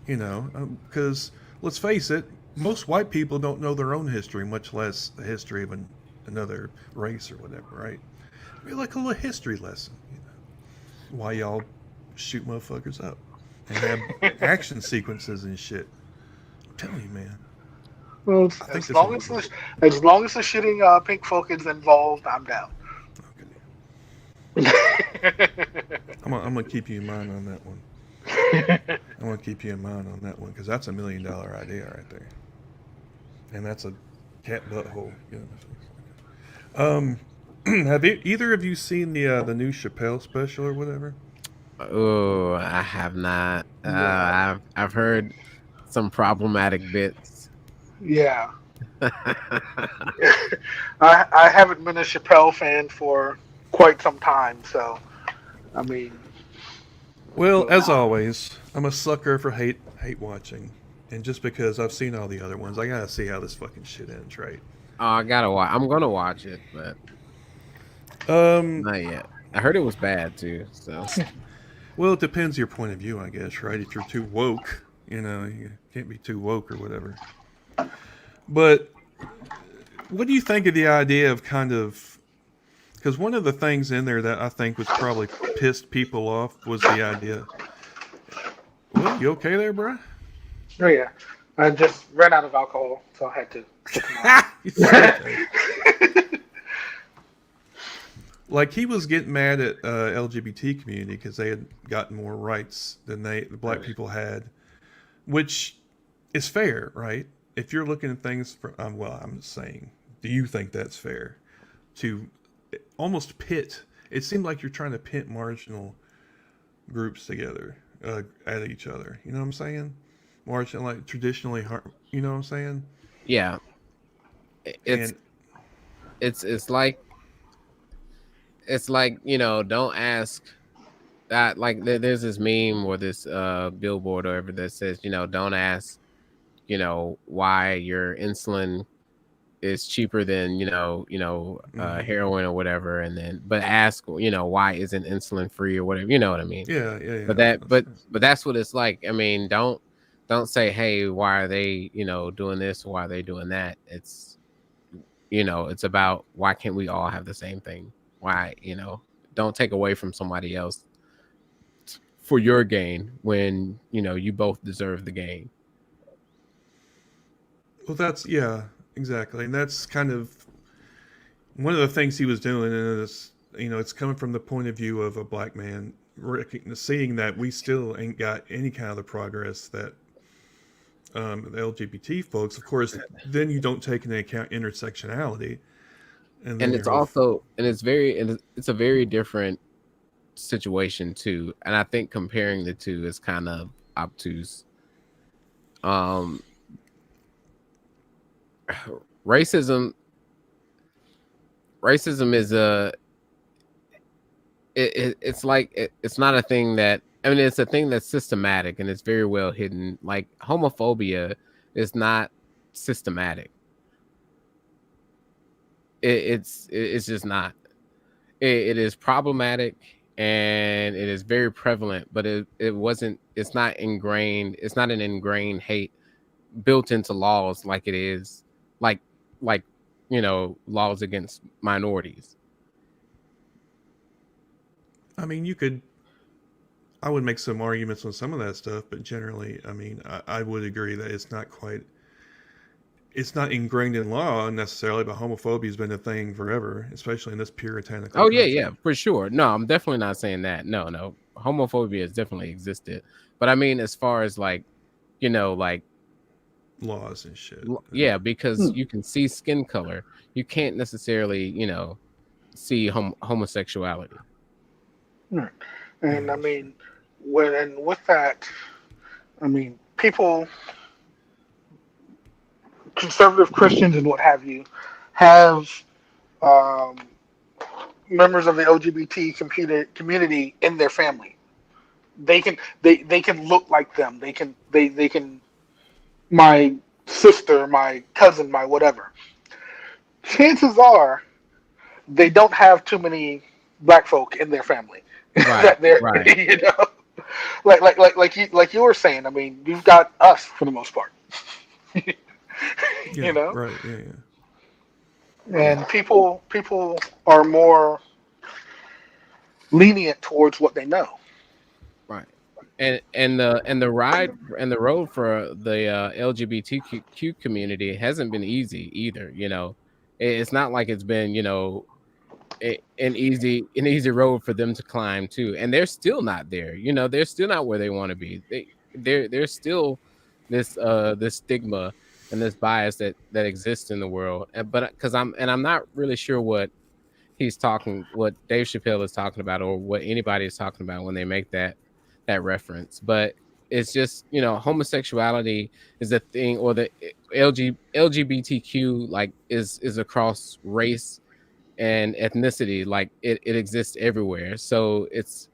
because let's face it, most white people don't know their own history, much less the history of another race or whatever, right? Maybe like a little history lesson, why y'all shoot motherfuckers up and have action sequences and shit. I'm telling you, man.
Well,
I think this would be good.
as long as the shitting pink folk is involved, I'm down.
Okay. I'm gonna keep you in mind on that one. I'm gonna keep you in mind on that one because that's $1 million idea right there, and that's a cat butthole. Have either of you seen the new Chappelle special or whatever?
Oh, I have not.
Yeah.
I've heard some problematic bits.
Yeah. I haven't been a Chappelle fan for quite some time, so I mean,
Well,
but,
as always, I'm a sucker for hate watching, and just because I've seen all the other ones, I gotta see how this fucking shit ends, right?
Oh, I gotta watch. I'm gonna watch it, but
Um,
not yet. I heard it was bad too. So
well, it depends your point of view, I guess, right? If you're too woke, you can't be too woke or whatever. But what do you think of the idea of kind of? Because one of the things in there that I think was probably pissed people off was the idea. Well, you okay there, bro?
oh yeah, I just ran out of alcohol, so I had to put them
It's okay. Like he was getting mad at LGBT community because they had gotten more rights than the black people had, which is fair, right? If you're looking at things from, well, I'm just saying, do you think that's fair to almost pit? It seemed like you're trying to pit marginal groups together at each other. You know what I'm saying? Marginal, like traditionally, you know what I'm saying?
yeah, it's
And
it's like don't ask that. Like there's this meme or this billboard or whatever that says don't ask why your insulin is cheaper than heroin or whatever, and then but ask why isn't insulin free or whatever, you know what I mean.
yeah.
But that's what it's like. I mean, don't say, hey, why are they doing this, why are they doing that. It's about why can't we all have the same thing. Why don't take away from somebody else for your gain when you both deserve the gain.
Well, that's exactly, and that's kind of one of the things he was doing, and it's coming from the point of view of a black man seeing that we still ain't got any kind of the progress that the LGBT folks. Of course, then you don't take into account intersectionality, and then
And
your
it's
whole
also it's a very different situation too, and I think comparing the two is kind of obtuse. um racism is it's like it's not a thing that, I mean, it's a thing that's systematic and it's very well hidden. Like homophobia is not systematic. It's just not. It is problematic and it is very prevalent, but it's not ingrained. It's not an ingrained hate built into laws like it is like like laws against minorities.
I mean, I would make some arguments on some of that stuff, but generally, I mean, I would agree that it's not ingrained in law necessarily, but homophobia has been a thing forever, especially in this puritanical
Oh yeah,
country.
for sure. No, I'm definitely not saying that. No, homophobia has definitely existed, but I mean, as far as like like
Laws and shit.
yeah, because
Hmm.
you can see skin color. You can't necessarily see homosexuality.
Right. And
Yeah,
I mean, with that, I mean, people, conservative Christians and what have you, have um, members of the LGBT community in their family. They can look like them. They can my sister, my cousin, my whatever. Chances are they don't have too many black folk in their family
Right,
that they're
right.
like you were saying. I mean, you've got us for the most part,
yeah,
you know,
right, yeah, yeah.
Yeah,
and people are more lenient towards what they know.
right. And the ride and the road for the LGBTQ community hasn't been easy either. It's not like it's been an easy road for them to climb too, and they're still not there. They're still not where they want to be. There's still this stigma and this bias that exists in the world. But because I'm not really sure what Dave Chappelle is talking about, or what anybody is talking about when they make that reference. But it's just, homosexuality is a thing, or the LGBTQ, like, is across race and ethnicity. Like, it exists everywhere. So it's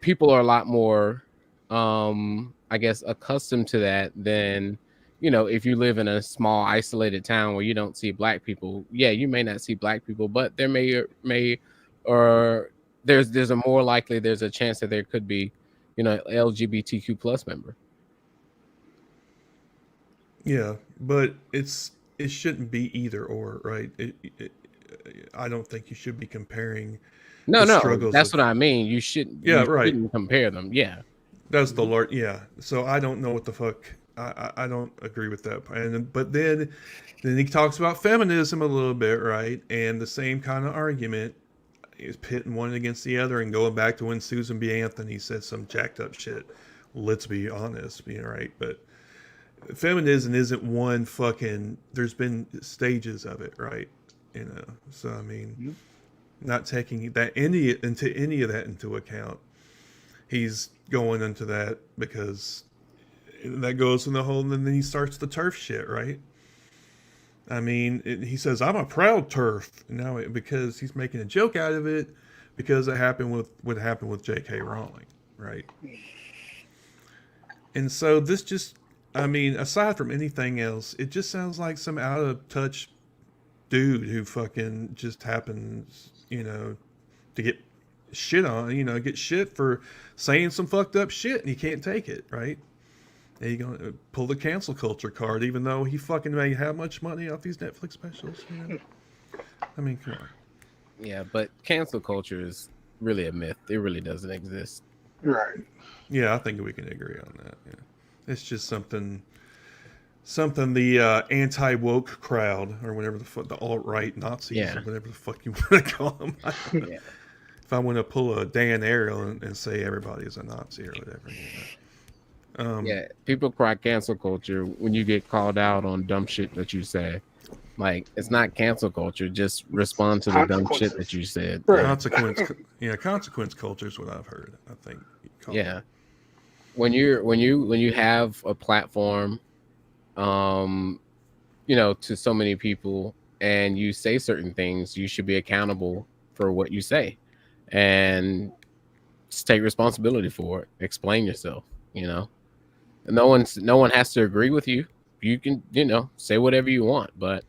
people are a lot more, I guess, accustomed to that than, if you live in a small isolated town where you don't see black people. Yeah, you may not see black people, but there or there's a more likely, there's a chance that there could be, LGBTQ plus member.
Yeah, but it shouldn't be either or, right? I don't think you should be comparing the
No,
struggles
that's
of.
what I mean. You shouldn't
Yeah,
you
right.
shouldn't compare them. Yeah.
That's the
Mhm.
Lord. Yeah. So I don't know what the fuck. I don't agree with that. And but then he talks about feminism a little bit, right? And the same kind of argument is pitting one against the other, and going back to when Susan B. Anthony said some jacked up shit. Let's be honest, right? But feminism isn't one fucking. There's been stages of it, right? So I mean,
Mhm.
not taking any of that into account. He's going into that because that goes in the whole, and then he starts the turf shit, right? I mean, he says, "I'm a proud turf," now because he's making a joke out of it, because it happened with what happened with J.K. Rowling, right? And so this just, I mean, aside from anything else, it just sounds like some out of touch dude who fucking just happens, to get shit on, get shit for saying some fucked up shit, and he can't take it, right? And he gonna pull the cancel culture card, even though he fucking made how much money off these Netflix specials. I mean, come on.
Yeah, but cancel culture is really a myth. It really doesn't exist.
Right.
Yeah, I think we can agree on that. Yeah, it's just something the anti woke crowd, or whatever the fuck, the alt right Nazis,
Yeah.
or whatever the fuck you want to call them.
Yeah.
If I want to pull a Dan Ariel and say everybody is a Nazi or whatever.
Yeah. People cry cancel culture when you get called out on dumb shit that you say. Like, it's not cancel culture. Just respond to the dumb shit that
Consequences.
you said.
Right.
Yeah.
Consequence culture is what I've heard. I think you call it.
Yeah. When you have a platform, um, to so many people, and you say certain things, you should be accountable for what you say, and just take responsibility for it. Explain yourself. You know, and no one has to agree with you. You can, say whatever you want, but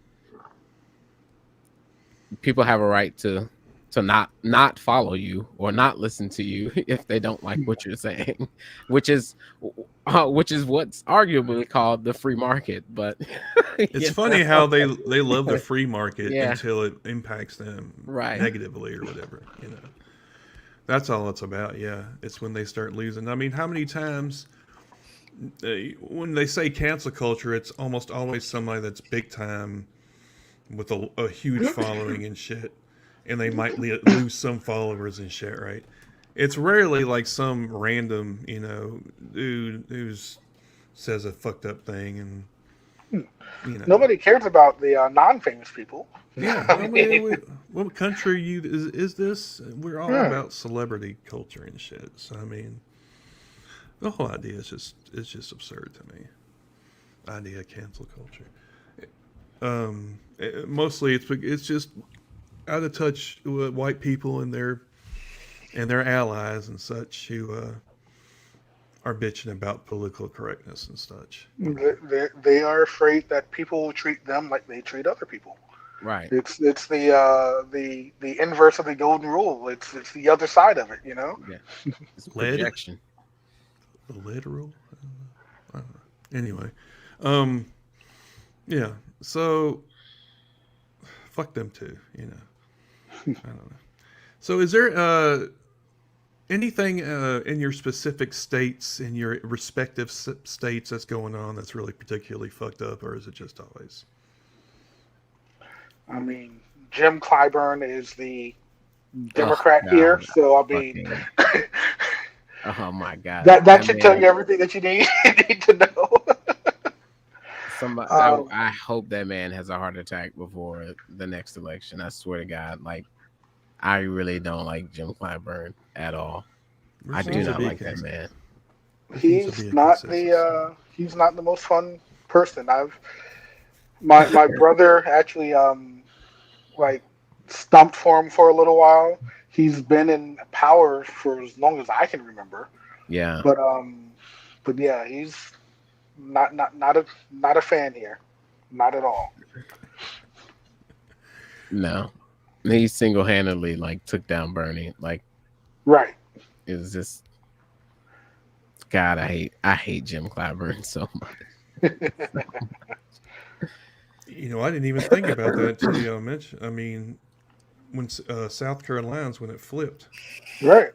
people have a right to not follow you or not listen to you if they don't like what you're saying, which is what's arguably called the free market. But
It's funny how they love the free market
yeah,
until it impacts them
right.
negatively or whatever. That's all it's about. Yeah, it's when they start losing. I mean, how many times when they say cancel culture, it's almost always somebody that's big time with a huge following and shit, and they might lose some followers and shit, right? It's rarely like some random, dude who's says a fucked up thing, and You know.
Nobody cares about the non-famous people.
Yeah,
I
I
mean,
mean, what country is this? We're all
yeah.
about celebrity culture and shit. So I mean, the whole idea is just absurd to me. Idea of cancel culture. Mostly it's just out of touch with white people and their allies and such who are bitching about political correctness and such.
They are afraid that people will treat them like they treat other people.
Right.
It's the inverse of the golden rule. It's the other side of it, you know.
Yeah. It's
Lead,
projection.
the literal. I don't know. Anyway, um, yeah. So fuck them too. You know. I don't know. So is there anything in your specific states, in your respective states, that's going on that's really particularly fucked up, or is it just always?
I mean, Jim Clyburn is the
Oh
Democrat here,
God.
so I mean,
Fucking. Oh my God.
that
That
should tell
man.
you everything that you need to know.
Somebody.
um,
I hope that man has a heart attack before the next election. I swear to God. Like, I really don't like Jim Clyburn at all.
There
I do
seems to
not
be a
like that man.
there seems to be a consensus.
he's not the most fun person. My brother actually like stumped for him for a little while. He's been in power for as long as I can remember.
Yeah.
But yeah, he's not a fan here, not at all.
No. He single handedly like took down Bernie. Like,
Right.
it was just God. I hate Jim Clyburn so much.
You know, I didn't even think about that until you mentioned. I mean, when South Carolina's when it flipped.
Right.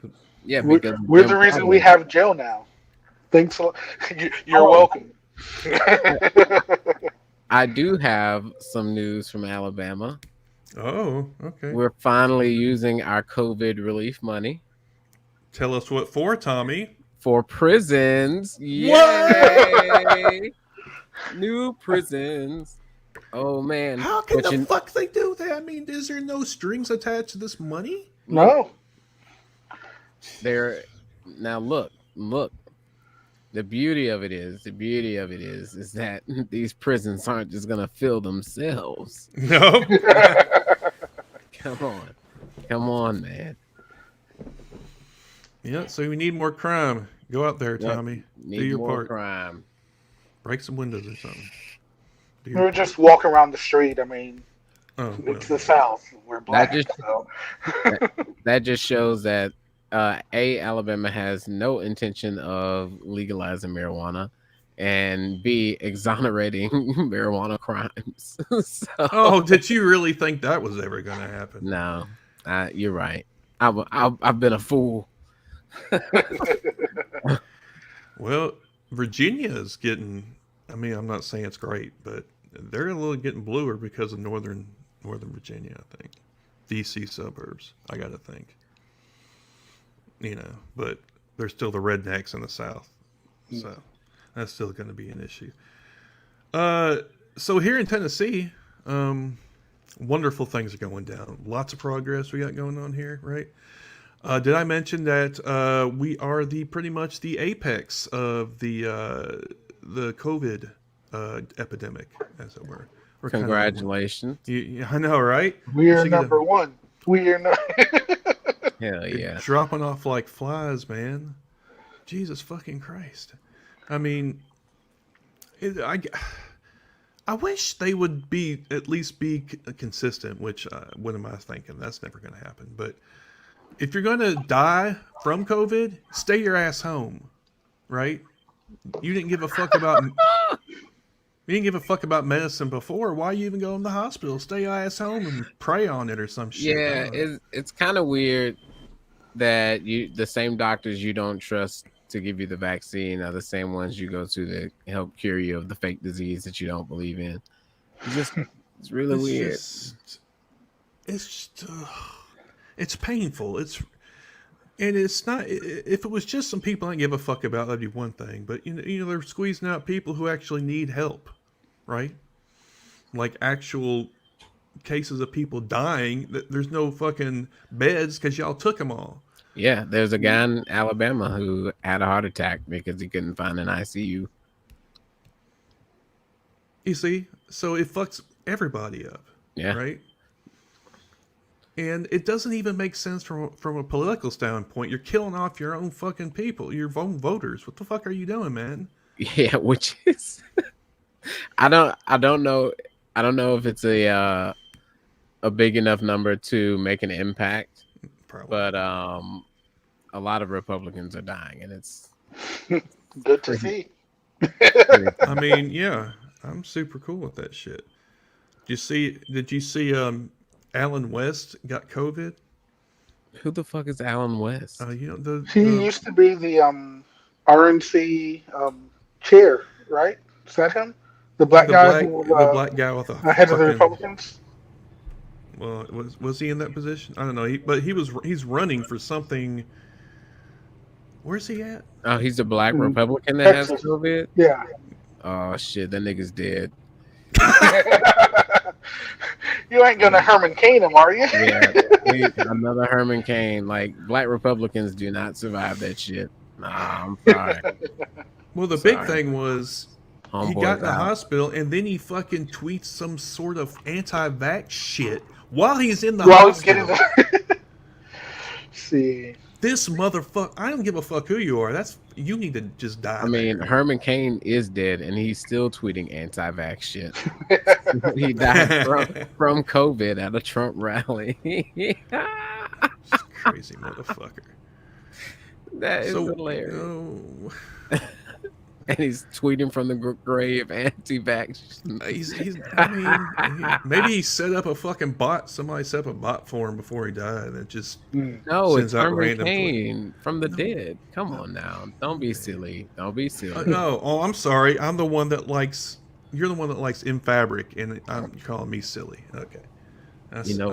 Yeah,
We're,
because
we're
Jim
the reason we
Clyburn.
have jail now. Thanks a lot. You're
Oh,
welcome.
I do have some news from Alabama.
Oh, okay.
We're finally using our COVID relief money
Tell us what for, Tommy.
for prisons.
What?
Yay! New prisons. Oh man.
How can
But
the
you
fuck they do that? I mean, is there no strings attached to this money?
look,
No.
there now look. The beauty of it is that these prisons aren't just gonna fill themselves.
No.
Come on, man.
Yeah, so we need more crime. Go out there,
Yep.
Tommy. Do
Need
your
more
part.
crime.
Break some windows or something. Do
We
your
were just walking around the street. I mean,
Oh, well.
it's the South. We're black.
just-
So.
That just shows that Alabama has no intention of legalizing marijuana, and B, exonerating marijuana crimes. So,
Oh, did you really think that was ever going to happen?
no, you're right. I've been a fool.
Well, Virginia's getting. I mean, I'm not saying it's great, but they're a little getting bluer because of Northern Virginia. I think DC suburbs. I got to think. You know, but there's still the rednecks in the South, so that's still going to be an issue. So here in Tennessee, wonderful things are going down. Lots of progress we got going on here, right? Did I mention that we are pretty much the apex of the COVID epidemic, as it were? We're kind of-
Congratulations.
I know, right?
We are
Should get a-
number one. We are not.
Hell yeah.
Dropping off like flies, man. Jesus fucking Christ. I mean, I wish they would at least be consistent, which, what am I thinking? That's never going to happen. But if you're going to die from COVID, stay your ass home, right? You didn't give a fuck about... You didn't give a fuck about medicine before. Why you even go in the hospital? Stay your ass home and pray on it or some shit.
Yeah, it's kind of weird that the same doctors you don't trust to give you the vaccine are the same ones you go to help cure you of the fake disease that you don't believe in. It's really weird.
It's painful. It's not. If it was just some people I give a fuck about, that'd be one thing. But you know, they're squeezing out people who actually need help. right? Like actual cases of people dying. There's no fucking beds because y'all took them all.
Yeah, there's a guy in Alabama who had a heart attack because he couldn't find an ICU.
You see? So it fucks everybody up.
Yeah.
Right? And it doesn't even make sense from a political standpoint. You're killing off your own fucking people, your own voters. What the fuck are you doing, man?
Yeah, which is I don't know if it's a big enough number to make an impact.
Probably.
But a lot of Republicans are dying, and it's
good to see.
I mean, yeah, I'm super cool with that shit. Did you see Alan West got COVID?
Who the fuck is Alan West?
You know
He used to be the RNC chair, right? Is that him? The black guy who
the black guy with the
head of the Republicans.
Well, was he in that position? I don't know. He's running for something. Where's he at?
Oh, he's a black Republican that has
Texas.
COVID?
Yeah.
Oh shit, that nigga's dead.
You ain't gonna Herman Cain him, are you?
Yeah, another Herman Cain. Like, black Republicans do not survive that shit. Nah, I'm sorry.
Well, the big thing was he got in the
out.
hospital and then he fucking tweets some sort of anti-vax shit while he's in the
While he's
hospital.
getting the... See.
This motherfucker, I don't give a fuck who you are. You need to just die.
I mean,
man.
Herman Cain is dead, and he's still tweeting anti-vax shit. He died from COVID at a Trump rally.
Crazy motherfucker.
That is hilarious. And he's tweeting from the grave anti-vax.
Maybe he set up a fucking bot. Somebody set up a bot for him before he died. And it just
no,
sends
it's
out
Herman
random
Cain from the dead. Come on now, don't be silly. Don't be silly.
No, I'm sorry. I'm the one that likes. You're the one that likes In Fabric, and you're calling me silly. Okay.
You know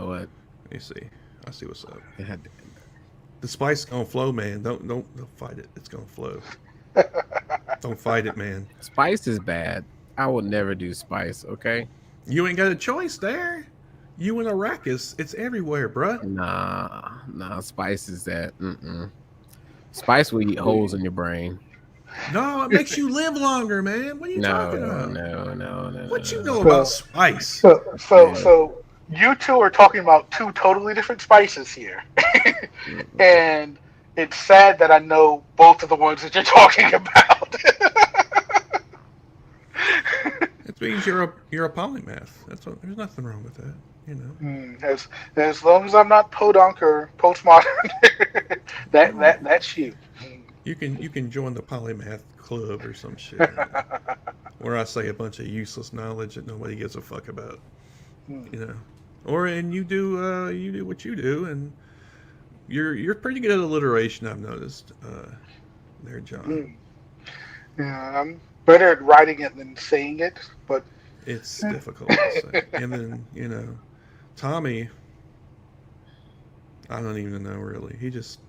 what?
Let me see. I see what's up.
God.
The spice is gonna flow, man. Don't fight it. It's gonna flow. Don't fight it, man.
Spice is bad. I would never do spice. Okay.
You ain't got a choice there. You in Arrakis, it's everywhere, bruh.
Nah. Spice is that. Spice will eat holes in your brain.
No, it makes you live longer, man. What are you talking about?
No.
What you know about spice?
So you two are talking about two totally different spices here, and it's sad that I know both of the ones that you're talking about.
It means you're a polymath. There's nothing wrong with that, you know.
As long as I'm not podunk or postmodern, that's you.
You can join the polymath club or some shit, where I say a bunch of useless knowledge that nobody gives a fuck about, you know. And you do what you do, and you're pretty good at alliteration. I've noticed, there, John.
Yeah, I'm better at writing it than saying it, but
it's difficult to say. And then Tommy, I don't even know really. He just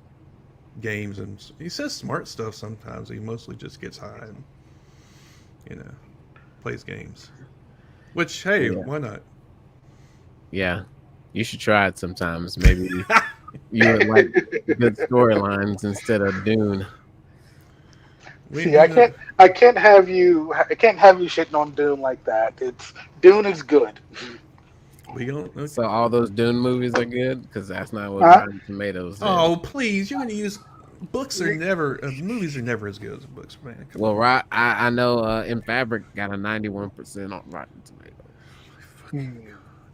games and he says smart stuff sometimes. He mostly just gets high and plays games. Which, hey, why not?
Yeah, you should try it sometimes. Maybe you would like good storylines instead of Dune.
I can't have you shitting on Dune like that. Dune is good.
Okay.
So all those Dune movies are good because that's not what Rotten Tomatoes.
Oh please, you're gonna use books are never movies are never as good as books, man.
Well, I know In Fabric got a 91% on Rotten Tomatoes.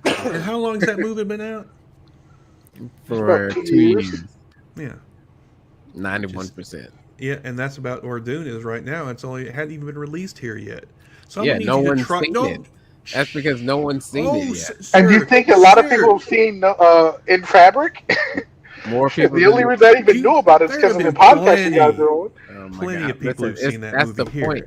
And how long has that movie been out?
For 2 years.
Yeah.
91%.
Yeah, and that's about where Dune is right now. It hadn't even been released here yet. So
yeah, no one's seen it. That's because no one's seen it yet.
And you think a lot of people have seen In Fabric?
More people.
The only reason I even knew about it is because of the podcast you guys are on.
Plenty of people have seen that movie.
That's the point.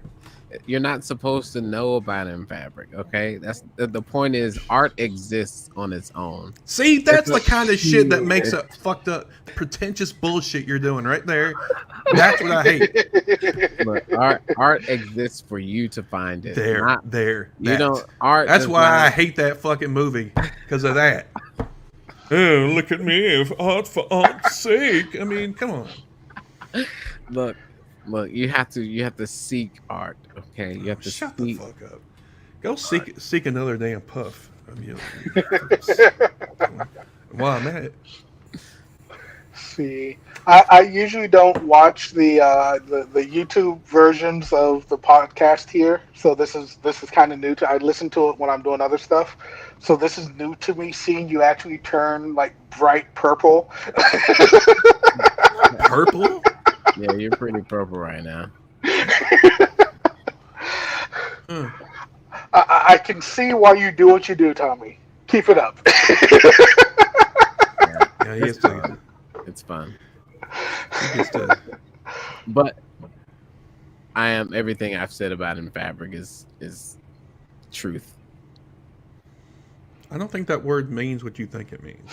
You're not supposed to know about in fabric. Okay, that's the point. Is art exists on its own.
See, that's the kind of shit that makes
It's-
it fucked up, pretentious bullshit you're doing right there. That's what I hate.
Look, art exists for you to find it.
There.
You
That.
don't art.
That's
does
why I
not-
hate that fucking movie, because of that. Oh, look at me, if art for art's sake. I mean, come on.
look. You have to seek art. Okay, you have to
Shut the
seek.
fuck up. Go seek another damn puff. I mean, wow, man.
See, I usually don't watch the YouTube versions of the podcast here, so this is kind of new to. I listen to it when I'm doing other stuff, so this is new to me. Seeing you actually turn like bright purple.
Purple?
Yeah, you're pretty purple right now.
I can see why you do what you do, Tommy. Keep it up.
Yeah, he is too.
It's fun.
He gets to.
But I am everything I've said about in fabric is truth.
I don't think that word means what you think it means.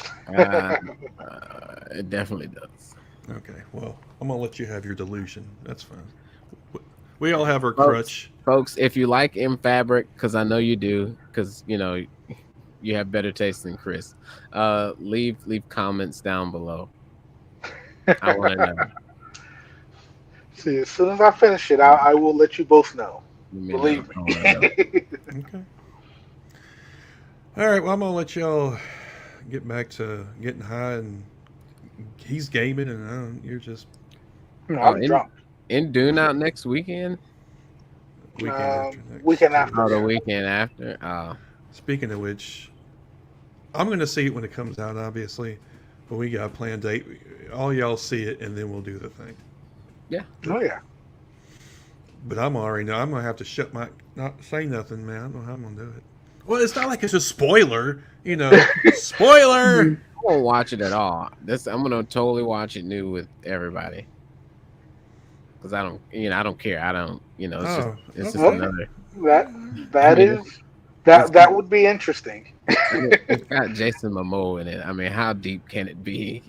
It definitely does.
Okay, well, I'm gonna let you have your delusion. That's fine. We all have our crutch.
Folks, if you like in fabric, because I know you do, because you have better taste than Chris. Leave comments down below. I want to know.
See, as soon as I finish it, I will let you both know. Believe me.
Okay. All right. Well, I'm gonna let y'all get back to getting high, and he's gaming, and you're just
No, I'm drunk.
In Dune out next weekend?
weekend after next.
Weekend after.
Oh, the weekend after? Oh.
Speaking of which, I'm gonna see it when it comes out, obviously. But we got a planned date. All y'all see it, and then we'll do the thing.
Yeah.
Oh yeah.
But I'm already know I'm gonna have to not say nothing, man. I don't know how I'm gonna do it. Well, it's not like it's a spoiler, Spoiler.
I won't watch it at all. I'm gonna totally watch it new with everybody. Because I don't care. I don't, it's just
okay.
another.
That would be interesting.
It's got Jason Momoa in it. I mean, how deep can it be?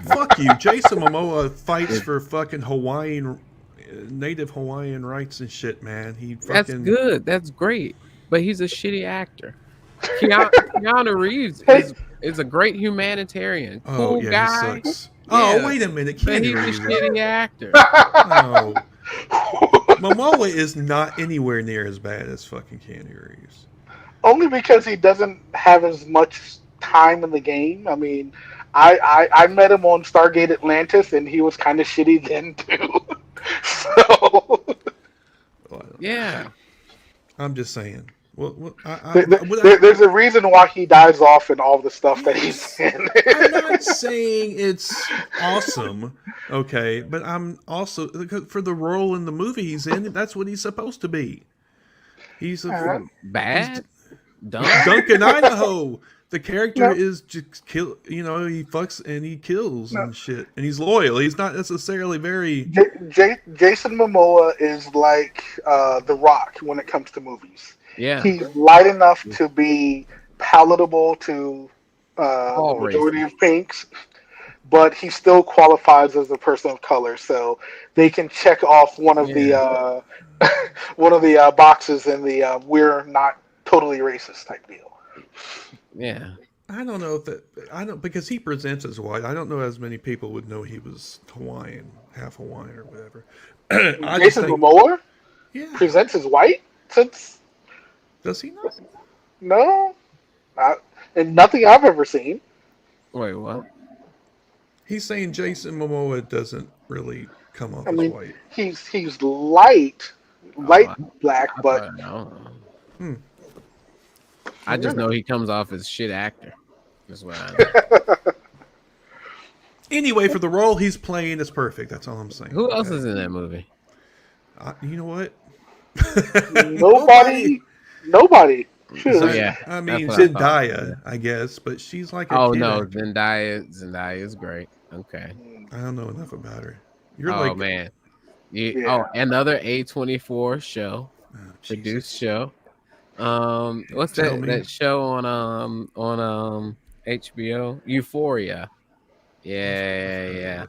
Fuck you. Jason Momoa fights for fucking Native Hawaiian rights and shit, man.
That's good. That's great. But he's a shitty actor. Keanu Reeves is a great humanitarian. Cool guy.
He sucks.
Yeah.
Oh, wait a minute.
But he's
Keanu
a
Reeves.
shitty actor.
No. Momoa is not anywhere near as bad as fucking Keanu Reeves.
Only because he doesn't have as much time in the game. I mean, I met him on Stargate Atlantis, and he was kind of shitty then too. So
Yeah.
I'm just saying. Well,
there's a reason why he dies off in all the stuff that he's in.
I'm not saying it's awesome, okay, but I'm also for the role in the movie he's in. That's what he's supposed to be. He's
Bad. Dumb.
Duncan, Idaho. The character is just kill. He fucks and he kills and shit, and he's loyal. He's not necessarily very.
Jason Momoa is like The Rock when it comes to movies.
Yeah.
He's light enough to be palatable to the majority of pinks, but he still qualifies as a person of color, so they can check off one of the boxes in the we're not totally racist type deal.
Yeah.
I don't know because he presents as white. I don't know as many people would know he was Hawaiian, half Hawaiian or whatever.
Jason Momoa presents as white since.
Does he not?
No, and nothing I've ever seen.
Wait, what?
He's saying Jason Momoa doesn't really come off as white.
He's light black, but
I just know he comes off as shit actor. That's what I know.
Anyway, for the role he's playing, it's perfect. That's all I'm saying.
Who else is in that movie?
You know what?
Nobody.
So, yeah,
I mean Zendaya, I guess, but she's like a kid
no,
actor.
Zendaya is great. Okay.
I don't know enough about her.
Man, Oh, another A24 show,
Oh,
produced
Jesus.
show. What's
Tell me.
that show on HBO? Euphoria. Yeah.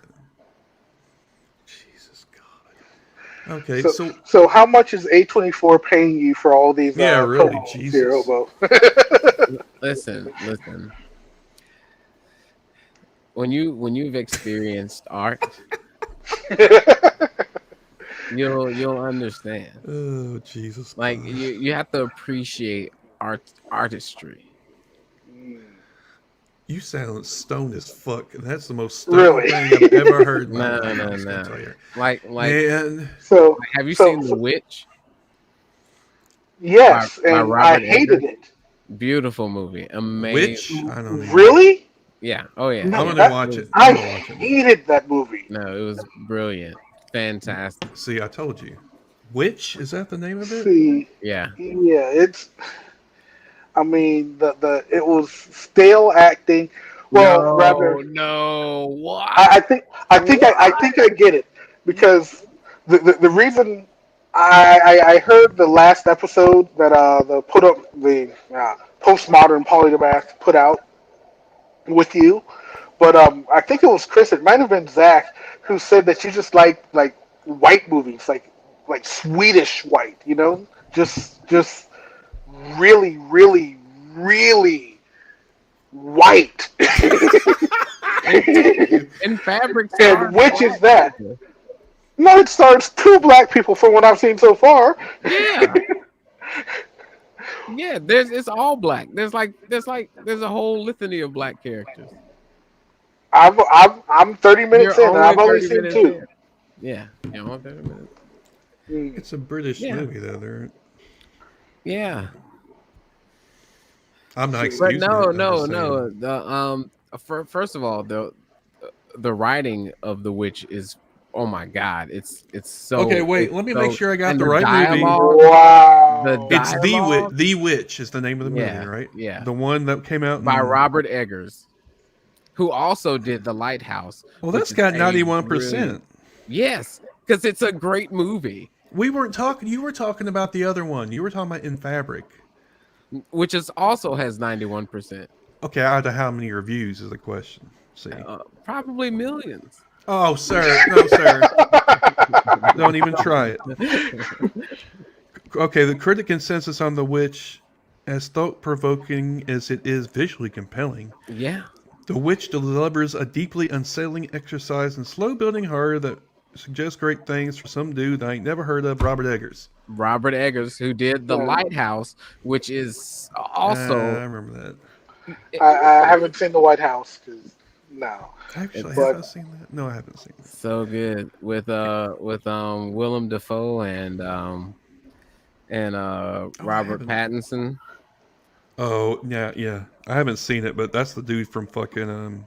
Jesus God. Okay,
So,
so
so how much is A24 paying you for all these
yeah, really,
promos here,
Jesus.
Hobo?
Listen. When you've experienced art, you'll understand.
Oh, Jesus
Like
God.
you have to appreciate artistry.
You sound stoned as fuck, and that's the most stoned
Really?
thing I've ever heard in my
No,
life.
no,
I'm just gonna
no.
tell you.
Like
Man,
So,
have you
so,
seen The
so
Witch
yes,
by
and I
Robert
hated
Eggers?
it.
Beautiful movie, amazing.
which I don't even.
Really?
Yeah. Oh yeah.
I'm
No,
gonna
that
watch it.
I
I'm gonna watch it.
hated that movie.
No, it was brilliant, fantastic.
See, I told you. Which is that the name of it?
See,
Yeah.
yeah, it's. I mean, the it was stale acting. Well, rather,
No. What?
I think I get it because the reason I heard the last episode that the put up the postmodern polymath put out with you, but I think it was Chris. It might have been Zach who said that you just like white movies, like Swedish white, just really, really, really white.
And Fabric
And
stars
which is
black
that?
people.
No, it stars two black people from what I've seen so far.
Yeah. Yeah, it's all black. There's a whole litany of black characters.
I'm 30 minutes
You're
in, and
only
I've only
30
seen
minutes
two.
in. Yeah, you're only 30 minutes.
Mm.
It's a British
Yeah.
movie, though.
Yeah.
I'm not
But
excusing
But
it.
no,
I'm
no,
just
no.
saying.
First of all, the writing of The Witch is, oh my god, it's so
Okay, wait.
it's
Let me
so,
make sure I got
and
the
the
right movie.
dialogue, the
wow.
It's
dialogue,
The Witch is the name of the movie,
yeah,
right?
yeah,
The one that came out
by
in,
Robert Eggers, who also did The Lighthouse.
well,
which
that's
is
got
a
91%.
yes, because it's a great movie,
We weren't talking. You were talking about the other one. You were talking about In Fabric.
which is also has 91%.
Okay, out of how many reviews is the question? See.
Probably millions.
Oh, sir. No, sir. Don't even try it. Okay, the critic consensus on The Witch, as thought-provoking as it is visually compelling,
Yeah.
The Witch delivers a deeply unsettling exercise in slow-building horror that suggests great things for some dude I ain't never heard of, Robert Eggers.
Robert Eggers, who did The Lighthouse, which is
I
also
remember that.
I haven't seen the White House because no,
Actually,
but
have I seen that? No, I haven't seen that.
so good with Willem Dafoe and Robert
haven't.
Pattinson.
Oh, yeah. I haven't seen it, but that's the dude from fucking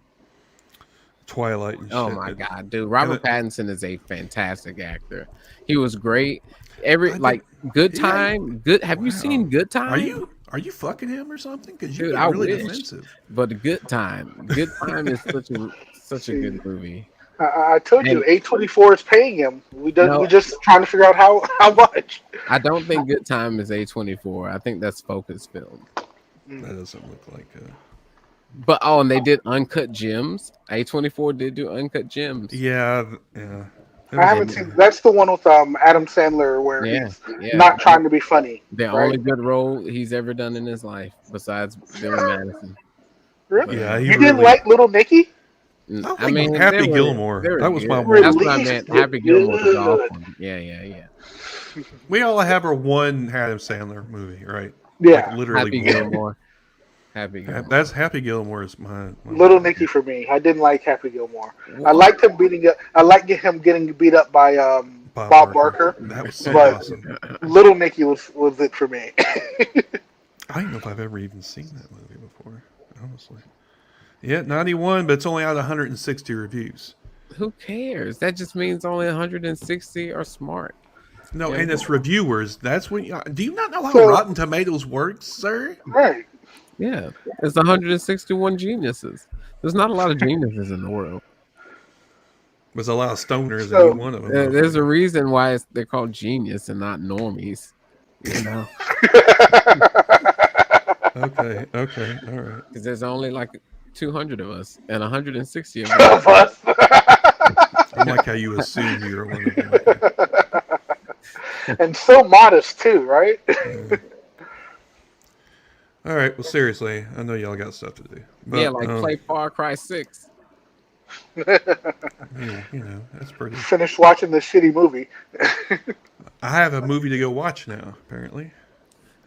Twilight and shit.
Oh my god, dude! Robert Pattinson is a fantastic actor. He was great. Good Time. Good. Have you seen Good Time?
Are you fucking him or something? Because you
Dude,
get
I
really
wish.
defensive.
But Good Time. Good Time is such a good movie.
I told you
And
A24 is paying him. We
no,
just trying to figure out how much.
I don't think Good Time is A24. I think that's Focus Film.
That doesn't look like
But and they did Uncut Gems. A24 did do Uncut Gems.
yeah.
I haven't seen. That's the one with Adam Sandler where he's
Yeah.
not trying to be funny.
The
right?
only good role he's ever done in his life, besides Billy Madison.
Really?
Yeah,
You didn't like Little Nicky?
I mean,
Happy
they were-
Gilmore.
they were
That was
good.
my one.
That's what I meant. Happy Gilmore was
Good.
awesome. Yeah.
We all have our one Adam Sandler movie, right?
Yeah.
Like literally
Happy
one.
Gilmore. Happy Gilmore.
That's Happy Gilmore is my
Little Nicky for me. I didn't like Happy Gilmore. I liked him him getting beat up by Bob Barker.
That was so
But
awesome.
Little Nicky was it for me.
I don't know if I've ever even seen that movie before, honestly. Yeah, 91, but it's only out of 160 reviews.
Who cares? That just means only 160 are smart.
No,
Yeah.
and it's reviewers. That's when. Do you not know how
So-
Rotten Tomatoes works, sir?
Right.
Yeah, it's 161 geniuses. There's not a lot of geniuses in the world.
There's a lot of stoners
So-
in one of them.
There's a reason why they're called genius and not normies. You know,
Okay, all right.
because there's only like 200 of us and 160 of
of
them.
us.
I like how you assume you're one of them.
And so modest too, right?
Yeah. All right. Well, seriously, I know y'all got stuff to do. But,
Yeah, like play Far Cry 6.
Yeah, that's pretty.
Finished watching this shitty movie.
I have a movie to go watch now. Apparently,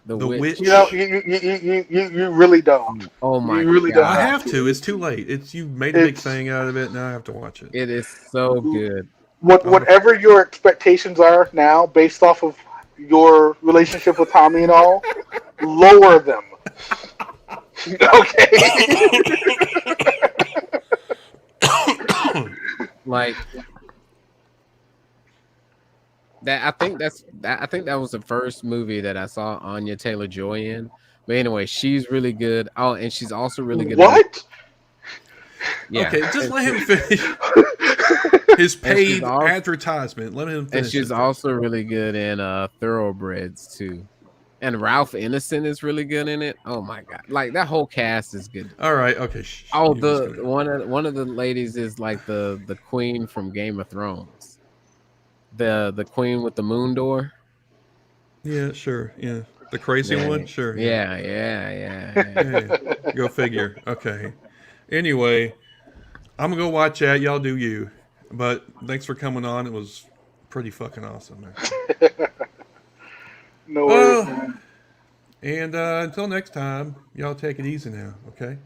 The
The
Witch.
Witch.
You know, you really don't.
Oh my
You really
god.
don't
I have to. It's too late. You made a big thing out of it. Now I have to watch it.
It is so good.
Whatever your expectations are now, based off of your relationship with Tommy and all, lower them. Okay.
Like that I think that was the first movie that I saw Anya Taylor-Joy in. But anyway, she's really good. Oh, and she's also really good
What?
yeah.
Okay, just let him finish his paid advertisement. Let him finish.
And she's also really good in Thoroughbreds too. And Ralph Innocent is really good in it. Oh my god. Like that whole cast is good.
All right. Okay.
Oh, one of the ladies is like the queen from Game of Thrones. The queen with the moon door.
Yeah. Sure. Yeah. The crazy one. Sure.
Yeah.
Go figure. Okay. Anyway, I'm gonna go watch that. Y'all do you. But thanks for coming on. It was pretty fucking awesome, man.
No worries, man.
And until next time, y'all take it easy now. Okay.